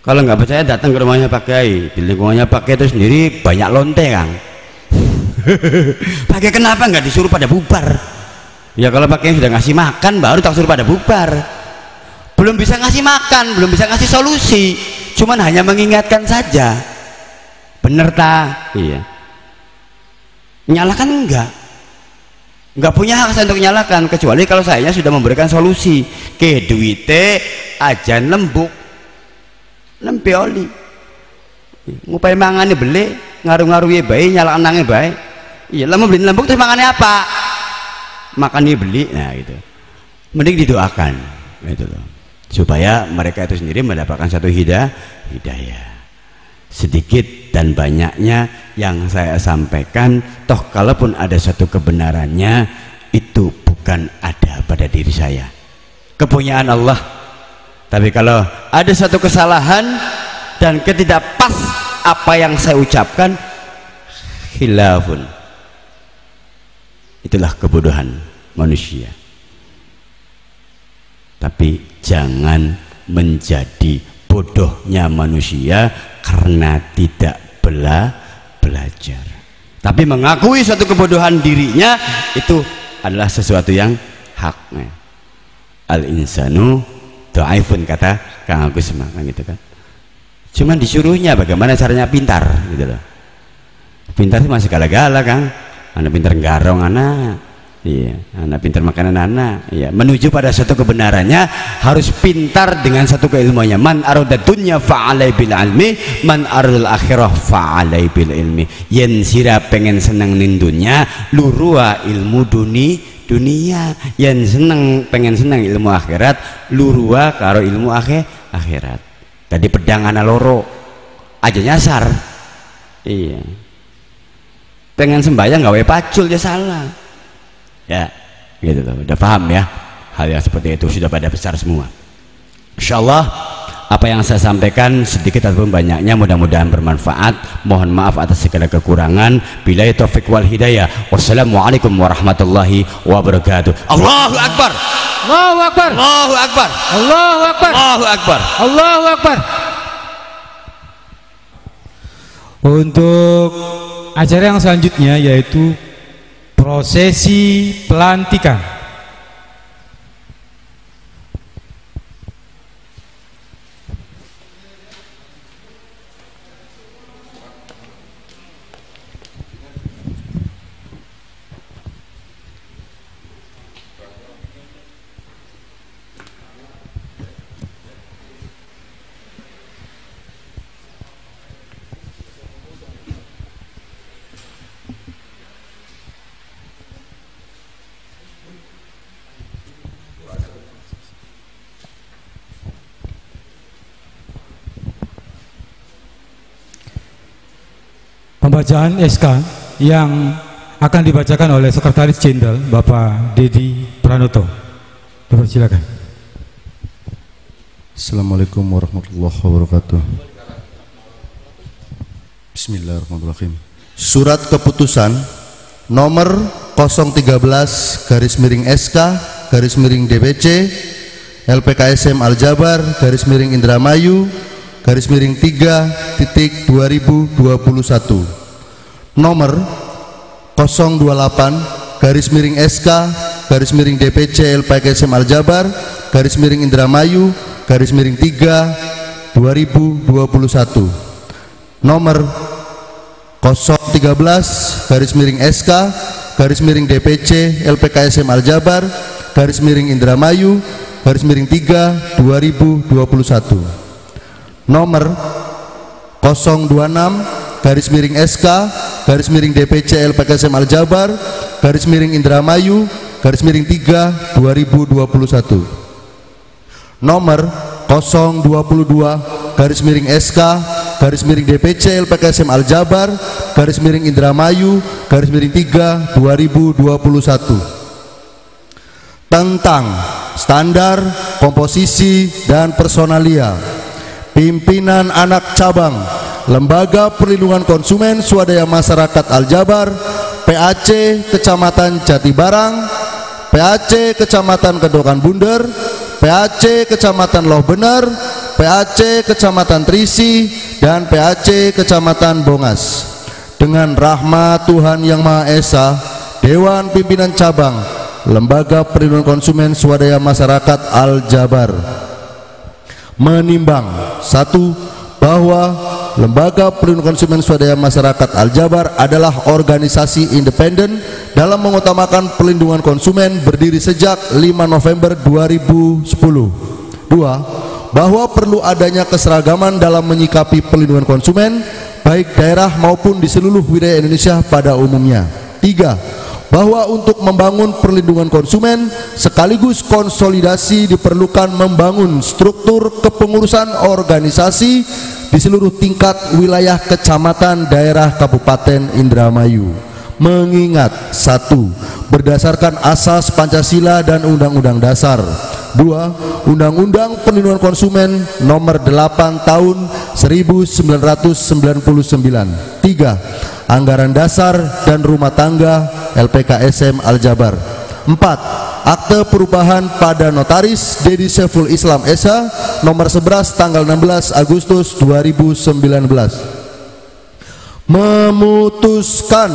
Kalau nggak percaya datang ke rumahnya Pak Kiai, di lingkungannya Pak Kiai itu sendiri banyak lonte Kang. Pak Kiai kenapa nggak disuruh pada bubar? Ya kalau Pak Kiai sudah ngasih makan baru tak suruh pada bubar. Belum bisa ngasih makan, belum bisa ngasih solusi, cuman hanya mengingatkan saja. Bener tak? Iya. Menyalahkan enggak punya hak saya untuk menyalahkan, kecuali kalau saya sudah memberikan solusi. Ke duite ajan lembuk lempe oli ngupai mangane beli ngaruh-ngaruhi baik nyalakan nange baik. Iya lah mau beli lembuk terus makannya apa? Makannya beli. Nah gitu, mending didoakan gitu loh, supaya mereka itu sendiri mendapatkan satu hidayah. Sedikit dan banyaknya yang saya sampaikan, toh kalaupun ada satu kebenarannya itu bukan ada pada diri saya, kepunyaan Allah. Tapi kalau ada satu kesalahan dan ketidakpas apa yang saya ucapkan, khilafun, itulah kebodohan manusia. Tapi jangan menjadi bodohnya manusia karena tidak belajar. Tapi mengakui suatu kebodohan dirinya itu adalah sesuatu yang haknya. Al-insanu dhaifun, kata Kang Agus kan gitu kan. Cuman disuruhnya bagaimana caranya pintar gitu loh. Pintar itu masih gala-gala Kang. Anak pintar garong anak. Iya, anak pintar makanan anak. Iya, menuju pada satu kebenarannya harus pintar dengan satu keilmuannya. Man arada dunya fa'alai bil ilmi, man aradul akhirah fa'alai bil ilmi. Yen sira pengen seneng ning dunya, lurua ilmu dunia. Yen pengen seneng ilmu akhirat, lurua karo ilmu akhirat. Tadi pedang ana loro aja nyasar. Iya. Pengen sembahyang gawe pacul ya salah. Ya, gitu loh. Udah paham ya? Hal yang seperti itu sudah pada besar semua. Insyaallah apa yang saya sampaikan sedikit ataupun banyaknya mudah-mudahan bermanfaat. Mohon maaf atas segala kekurangan. Billahi taufik wal hidayah. Wassalamualaikum warahmatullahi wabarakatuh. Allahu akbar. Allahu akbar. Allahu akbar. Allahu akbar. Allahu akbar. Allahu akbar. Untuk acara yang selanjutnya yaitu prosesi pelantikan. Pembacaan SK yang akan dibacakan oleh Sekretaris Jenderal Bapak Dedi Pranoto. Silakan. Assalamualaikum warahmatullahi wabarakatuh. Bismillahirrahmanirrahim. Surat keputusan nomor 013/SK/DPC LPKSM Aljabar Indramayu _3.2021 nomor 028/SK/DPC LPKSM Aljabar Indramayu _3.2021 nomor 013/SK/DPC LPKSM Aljabar Indramayu _3.2021 nomor 026/SK/DPC LPKSM Aljabar Indramayu _3.2021 nomor 022/SK/DPC LPKSM Aljabar Indramayu _3.2021 tentang standar komposisi dan personalia Pimpinan anak cabang Lembaga Perlindungan Konsumen Swadaya Masyarakat Aljabar, PAC Kecamatan Jatibarang, PAC Kecamatan Kedokan Bunder, PAC Kecamatan Loh Bener, PAC Kecamatan Trisi, dan PAC Kecamatan Bongas. Dengan rahmat Tuhan Yang Maha Esa, Dewan Pimpinan Cabang Lembaga Perlindungan Konsumen Swadaya Masyarakat Aljabar menimbang: 1. Bahwa Lembaga Perlindungan Konsumen Swadaya Masyarakat Aljabar adalah organisasi independen dalam mengutamakan perlindungan konsumen berdiri sejak 5 November 2010. 2. Bahwa perlu adanya keseragaman dalam menyikapi perlindungan konsumen baik daerah maupun di seluruh wilayah Indonesia pada umumnya. 3. Bahwa untuk membangun perlindungan konsumen sekaligus konsolidasi diperlukan membangun struktur kepengurusan organisasi di seluruh tingkat wilayah kecamatan, daerah, kabupaten Indramayu. Mengingat: 1. Berdasarkan asas Pancasila dan Undang-Undang Dasar. 2. Undang-Undang Perlindungan Konsumen Nomor 8 Tahun 1999. 3. Anggaran Dasar dan Rumah Tangga LPKSM Aljabar. 4. Akte perubahan pada Notaris Dedi Saiful Islam SH nomor 11 tanggal 16 Agustus 2019. Memutuskan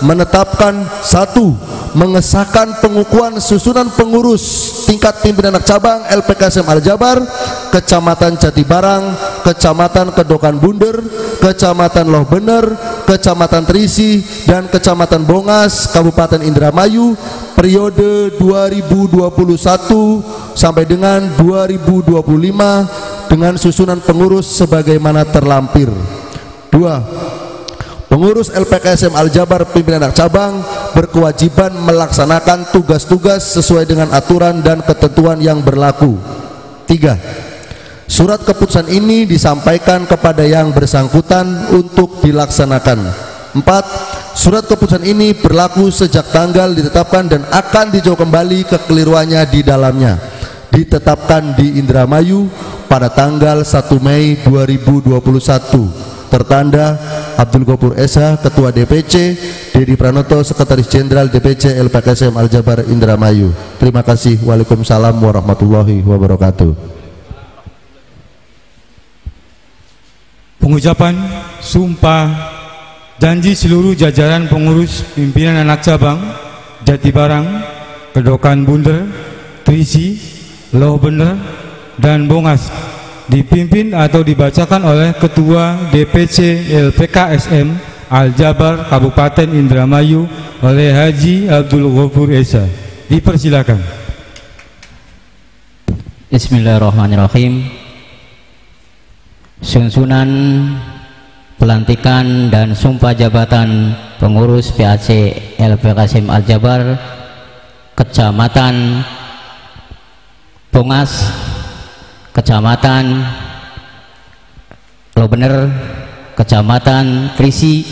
menetapkan: 1. Mengesahkan pengukuhan susunan pengurus tingkat pimpinan anak cabang LPKSM Aljabar, Kecamatan Jatibarang, Kecamatan Kedokan Bunder, Kecamatan Loh Bener, Kecamatan Trisi, dan Kecamatan Bongas, Kabupaten Indramayu, periode 2021 sampai dengan 2025 dengan susunan pengurus sebagaimana terlampir. 2. Pengurus LPKSM Aljabar pimpinan anak cabang berkewajiban melaksanakan tugas-tugas sesuai dengan aturan dan ketentuan yang berlaku. 3. Surat keputusan ini disampaikan kepada yang bersangkutan untuk dilaksanakan. 4. Surat keputusan ini berlaku sejak tanggal ditetapkan dan akan dijauh kembali kekeliruannya di dalamnya. Ditetapkan di Indramayu pada tanggal 1 Mei 2021. Tertanda Abdul Ghafur Esa, Ketua DPC, Dedi Pranoto, Sekretaris Jenderal DPC LPKSM Aljabar Indramayu. Terima kasih. Waalaikumsalam warahmatullahi wabarakatuh. Pengucapan sumpah janji seluruh jajaran pengurus pimpinan anak cabang Jatibarang, Kedokan Bunder, Trisi, Loh Bener, dan Bongas dipimpin atau dibacakan oleh Ketua DPC LPKSM Aljabar Kabupaten Indramayu oleh Haji Abdul Ghafur Esa. Dipersilakan. Bismillahirrahmanirrahim. Susunan pelantikan dan sumpah jabatan pengurus PAC LPKSM Aljabar Kecamatan Bongas, Kecamatan Loh Bener, Kecamatan Trisi,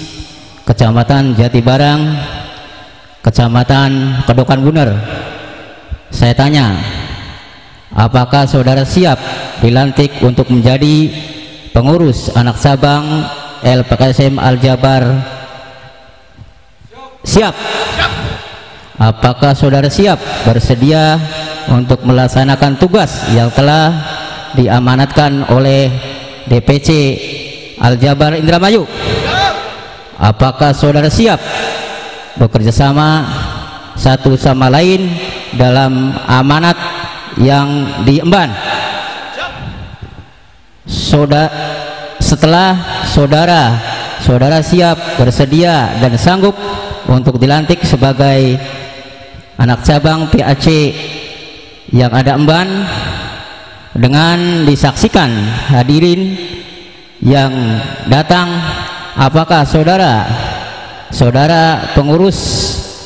Kecamatan Jatibarang, Kecamatan Kedokan Bunder. Saya tanya, apakah saudara siap dilantik untuk menjadi pengurus anak cabang LPKSM Aljabar? Siap. Apakah saudara siap bersedia untuk melaksanakan tugas yang telah diamanatkan oleh DPC Aljabar Indramayu? Apakah saudara siap bekerja sama satu sama lain dalam amanat yang diemban? Setelah saudara siap, bersedia dan sanggup untuk dilantik sebagai anak cabang PAC yang ada emban, dengan disaksikan hadirin yang datang, apakah saudara pengurus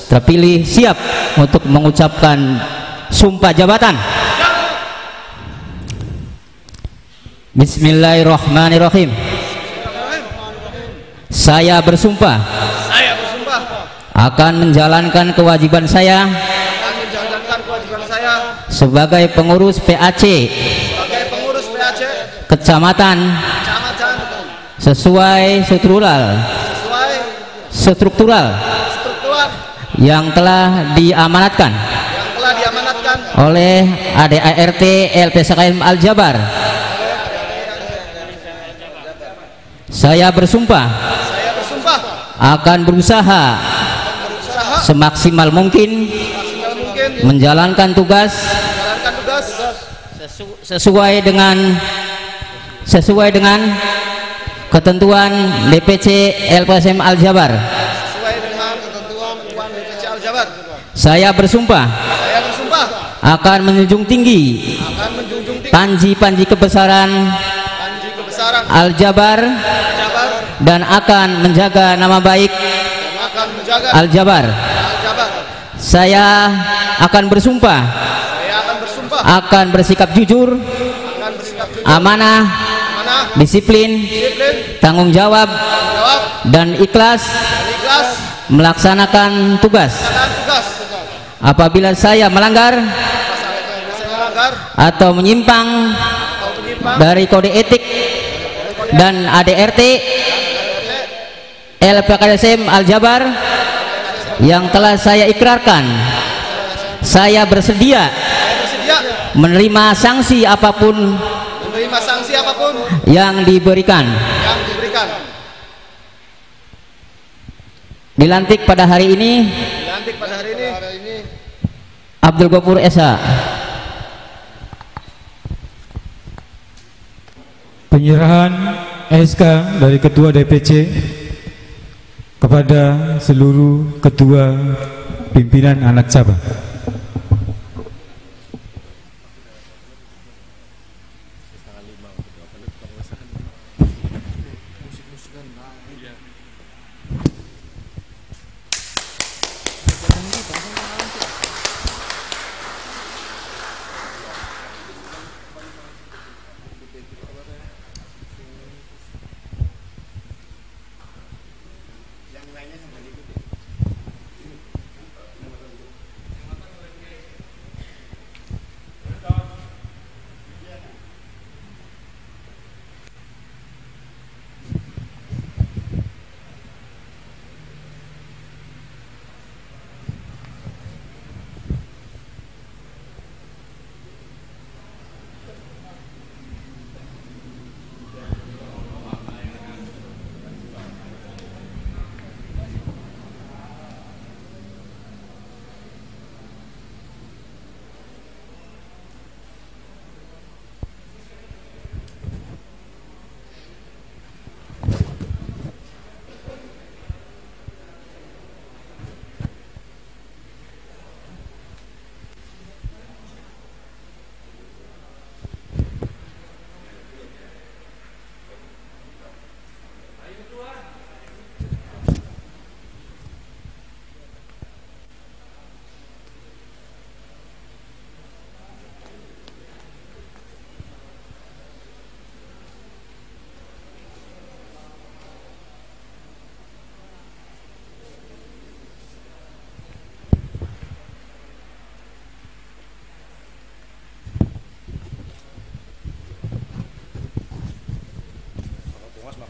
terpilih siap untuk mengucapkan sumpah jabatan? Bismillahirrahmanirrahim. Saya bersumpah akan menjalankan kewajiban saya sebagai pengurus PAC kecamatan sesuai struktural yang telah diamanatkan oleh ADART LPSKM Aljabar. Saya bersumpah akan berusaha semaksimal mungkin menjalankan tugas sesuai dengan ketentuan DPC LPSM Aljabar. Saya bersumpah akan menjunjung tinggi panji-panji kebesaran Aljabar dan akan menjaga nama baik Aljabar. Saya akan bersumpah akan bersikap jujur, amanah, disiplin, tanggung jawab, dan ikhlas melaksanakan tugas. Apabila saya melanggar atau menyimpang dari kode etik dan ADRT LPKSM Aljabar yang telah saya ikrarkan, saya bersedia menerima sanksi apapun yang diberikan. Dilantik pada hari ini Abdul Ghafur Esa. Penyerahan SK dari Ketua DPC kepada seluruh ketua pimpinan anak cabang.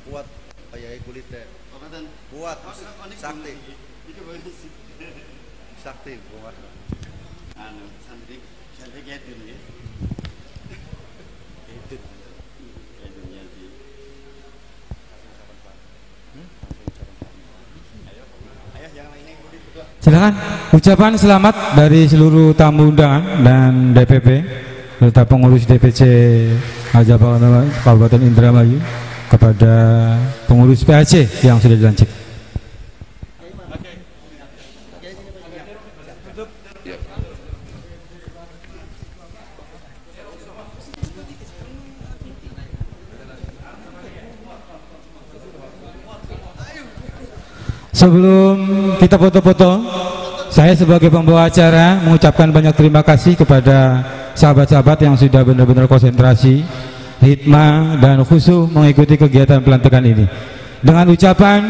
Kuat kayak kulitnya kuat sakti kuat santri kayak itu ya. Silakan ucapan selamat dari seluruh tamu undangan dan DPP serta pengurus DPC Aljabar Kabupaten Indramayu kepada pengurus PAC yang sudah dilantik. Sebelum kita foto-foto, saya sebagai pembawa acara mengucapkan banyak terima kasih kepada sahabat-sahabat yang sudah benar-benar konsentrasi, hikmah dan khusyuk mengikuti kegiatan pelantikan ini. Dengan ucapan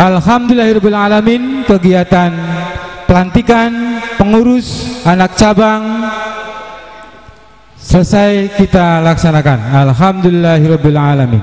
alhamdulillahirabbil alamin, kegiatan pelantikan pengurus anak cabang selesai kita laksanakan. Alhamdulillahirabbil alamin.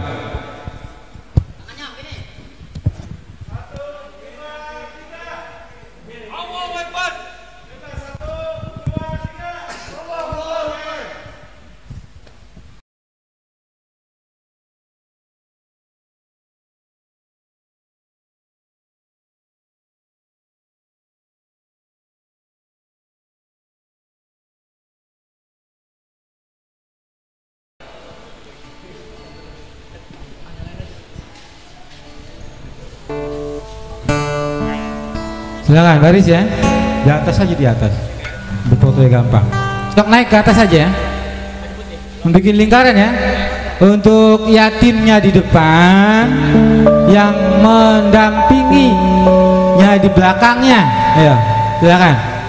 Silakan baris ya, di atas aja, di atas, berfotonya gampang. Sok naik ke atas aja ya, membuat lingkaran ya. Untuk yatimnya di depan, yang mendampinginya di belakangnya. Ayo, silakan.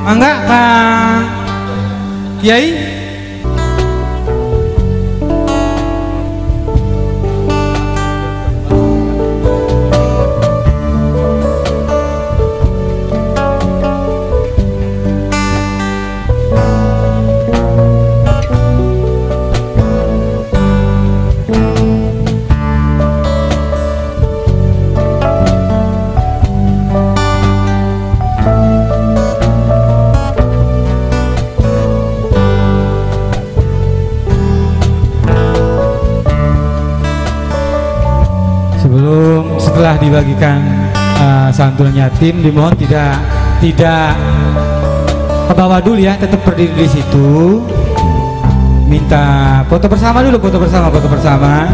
Mangga Kang Kiai. Setelah dibagikan santunan yatim, dimohon tidak ke bawah dulu ya, tetap berdiri di situ. Minta foto bersama dulu, foto bersama.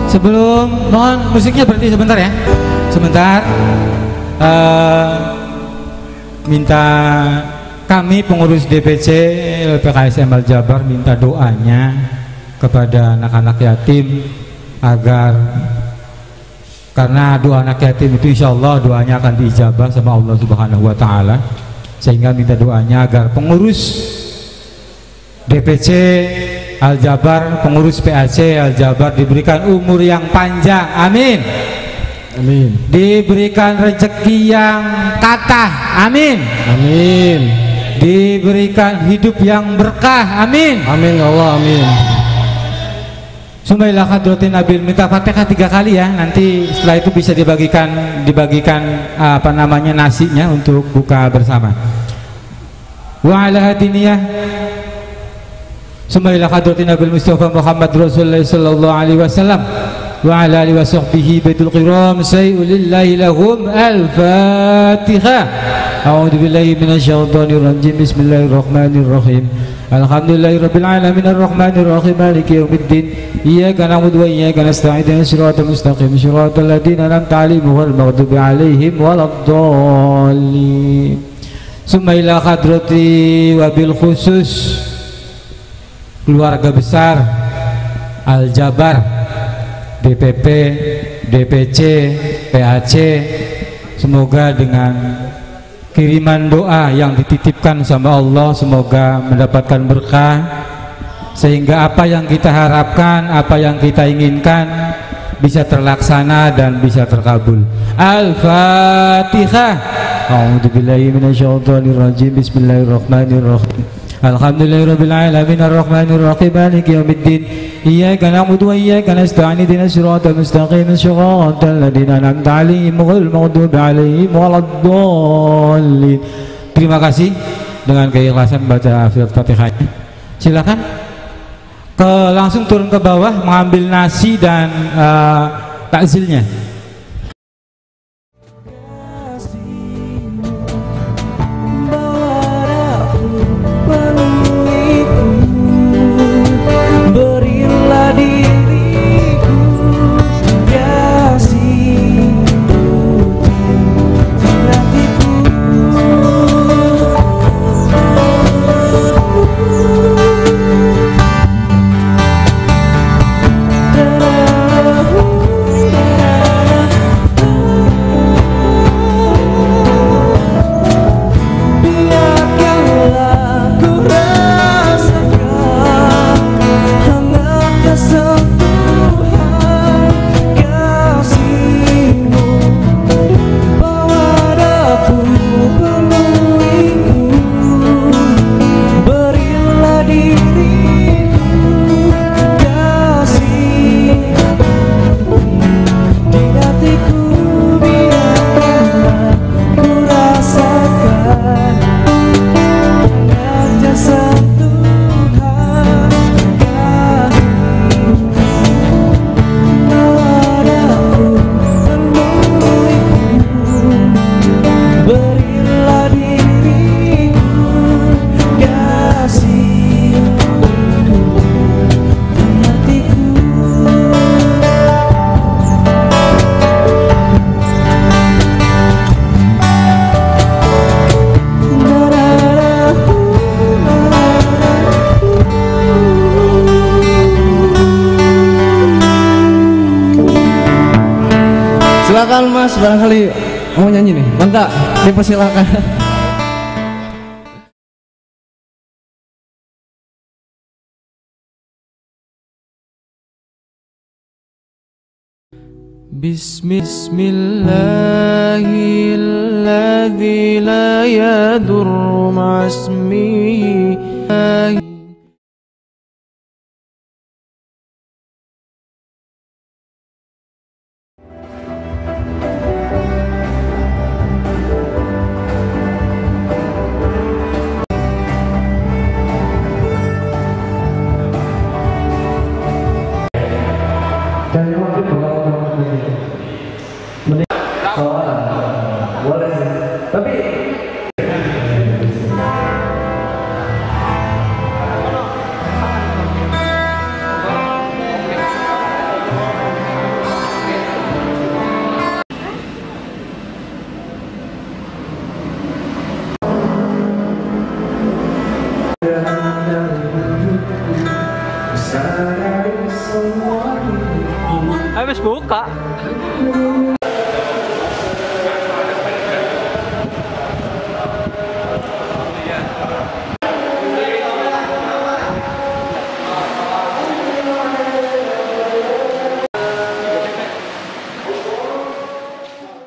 Sebelum, mohon musiknya berhenti sebentar ya, sebentar. Minta kami pengurus DPC LPKSM Al-Jabar minta doanya kepada anak-anak yatim, agar karena doa anak yatim itu insya Allah doanya akan diijabah sama Allah Subhanahu Wa Taala, sehingga minta doanya agar pengurus DPC Al-Jabar, pengurus PAC Al-Jabar diberikan umur yang panjang, amin. Amin. Diberikan rezeki yang kathah, amin. Amin. Diberikan hidup yang berkah, amin. Amin Allah, amin. Sumailah hadratin Nabil, minta Fatihah 3 kali ya. Nanti setelah itu bisa dibagikan apa namanya nasinya untuk buka bersama. Wa ala hadiniyah. Sumailah hadratin Nabil Mustafa Muhammad Rasulullah sallallahu alaihi wasallam wa ala alihi wa sahbihi baitul qiram sayyulillahi lahum al-Fatihah. A'udzu billahi minasyaitonir rajim. Bismillahirrahmanirrahim. Alhamdulillahirabbil alamin arrahmanir rahim maliki yaumiddin. Iyyaka na'budu wa iyyaka nasta'in ihdinas siratal mustaqim siratal ladzina an'amta 'alaihim ghairil maghdubi 'alaihim waladdallin. Summa ila hadrati wabil khusus keluarga besar Al-Jabar, DPP, DPC, PAC, Semoga dengan kiriman doa yang dititipkan sama Allah, semoga mendapatkan berkah, sehingga apa yang kita harapkan, apa yang kita inginkan bisa terlaksana dan bisa terkabul. Al-Fatihah. A'udzubillahi minasyaitonirrajim. Bismillahirrahmanirrahim. Alhamdulillahirabbil alamin arrahmanir rahim maliki yaumiddin. Iyyaka na'budu wa iyyaka nasta'in ihdinas siratal mustaqim siratal ladzina an'amta 'alaihim ghairil maghdubi 'alaihim waladdallin. Terima kasih. Dengan keikhlasan baca Al-Fatihah. Silakan langsung turun ke bawah mengambil nasi dan takjilnya. Silakan Mas, barangkali mau nyanyi nih. Mangga, dipersilakan. Bismillahilladzi la yadurru ma'asmihi. Boleh sih. Tapi habis buka.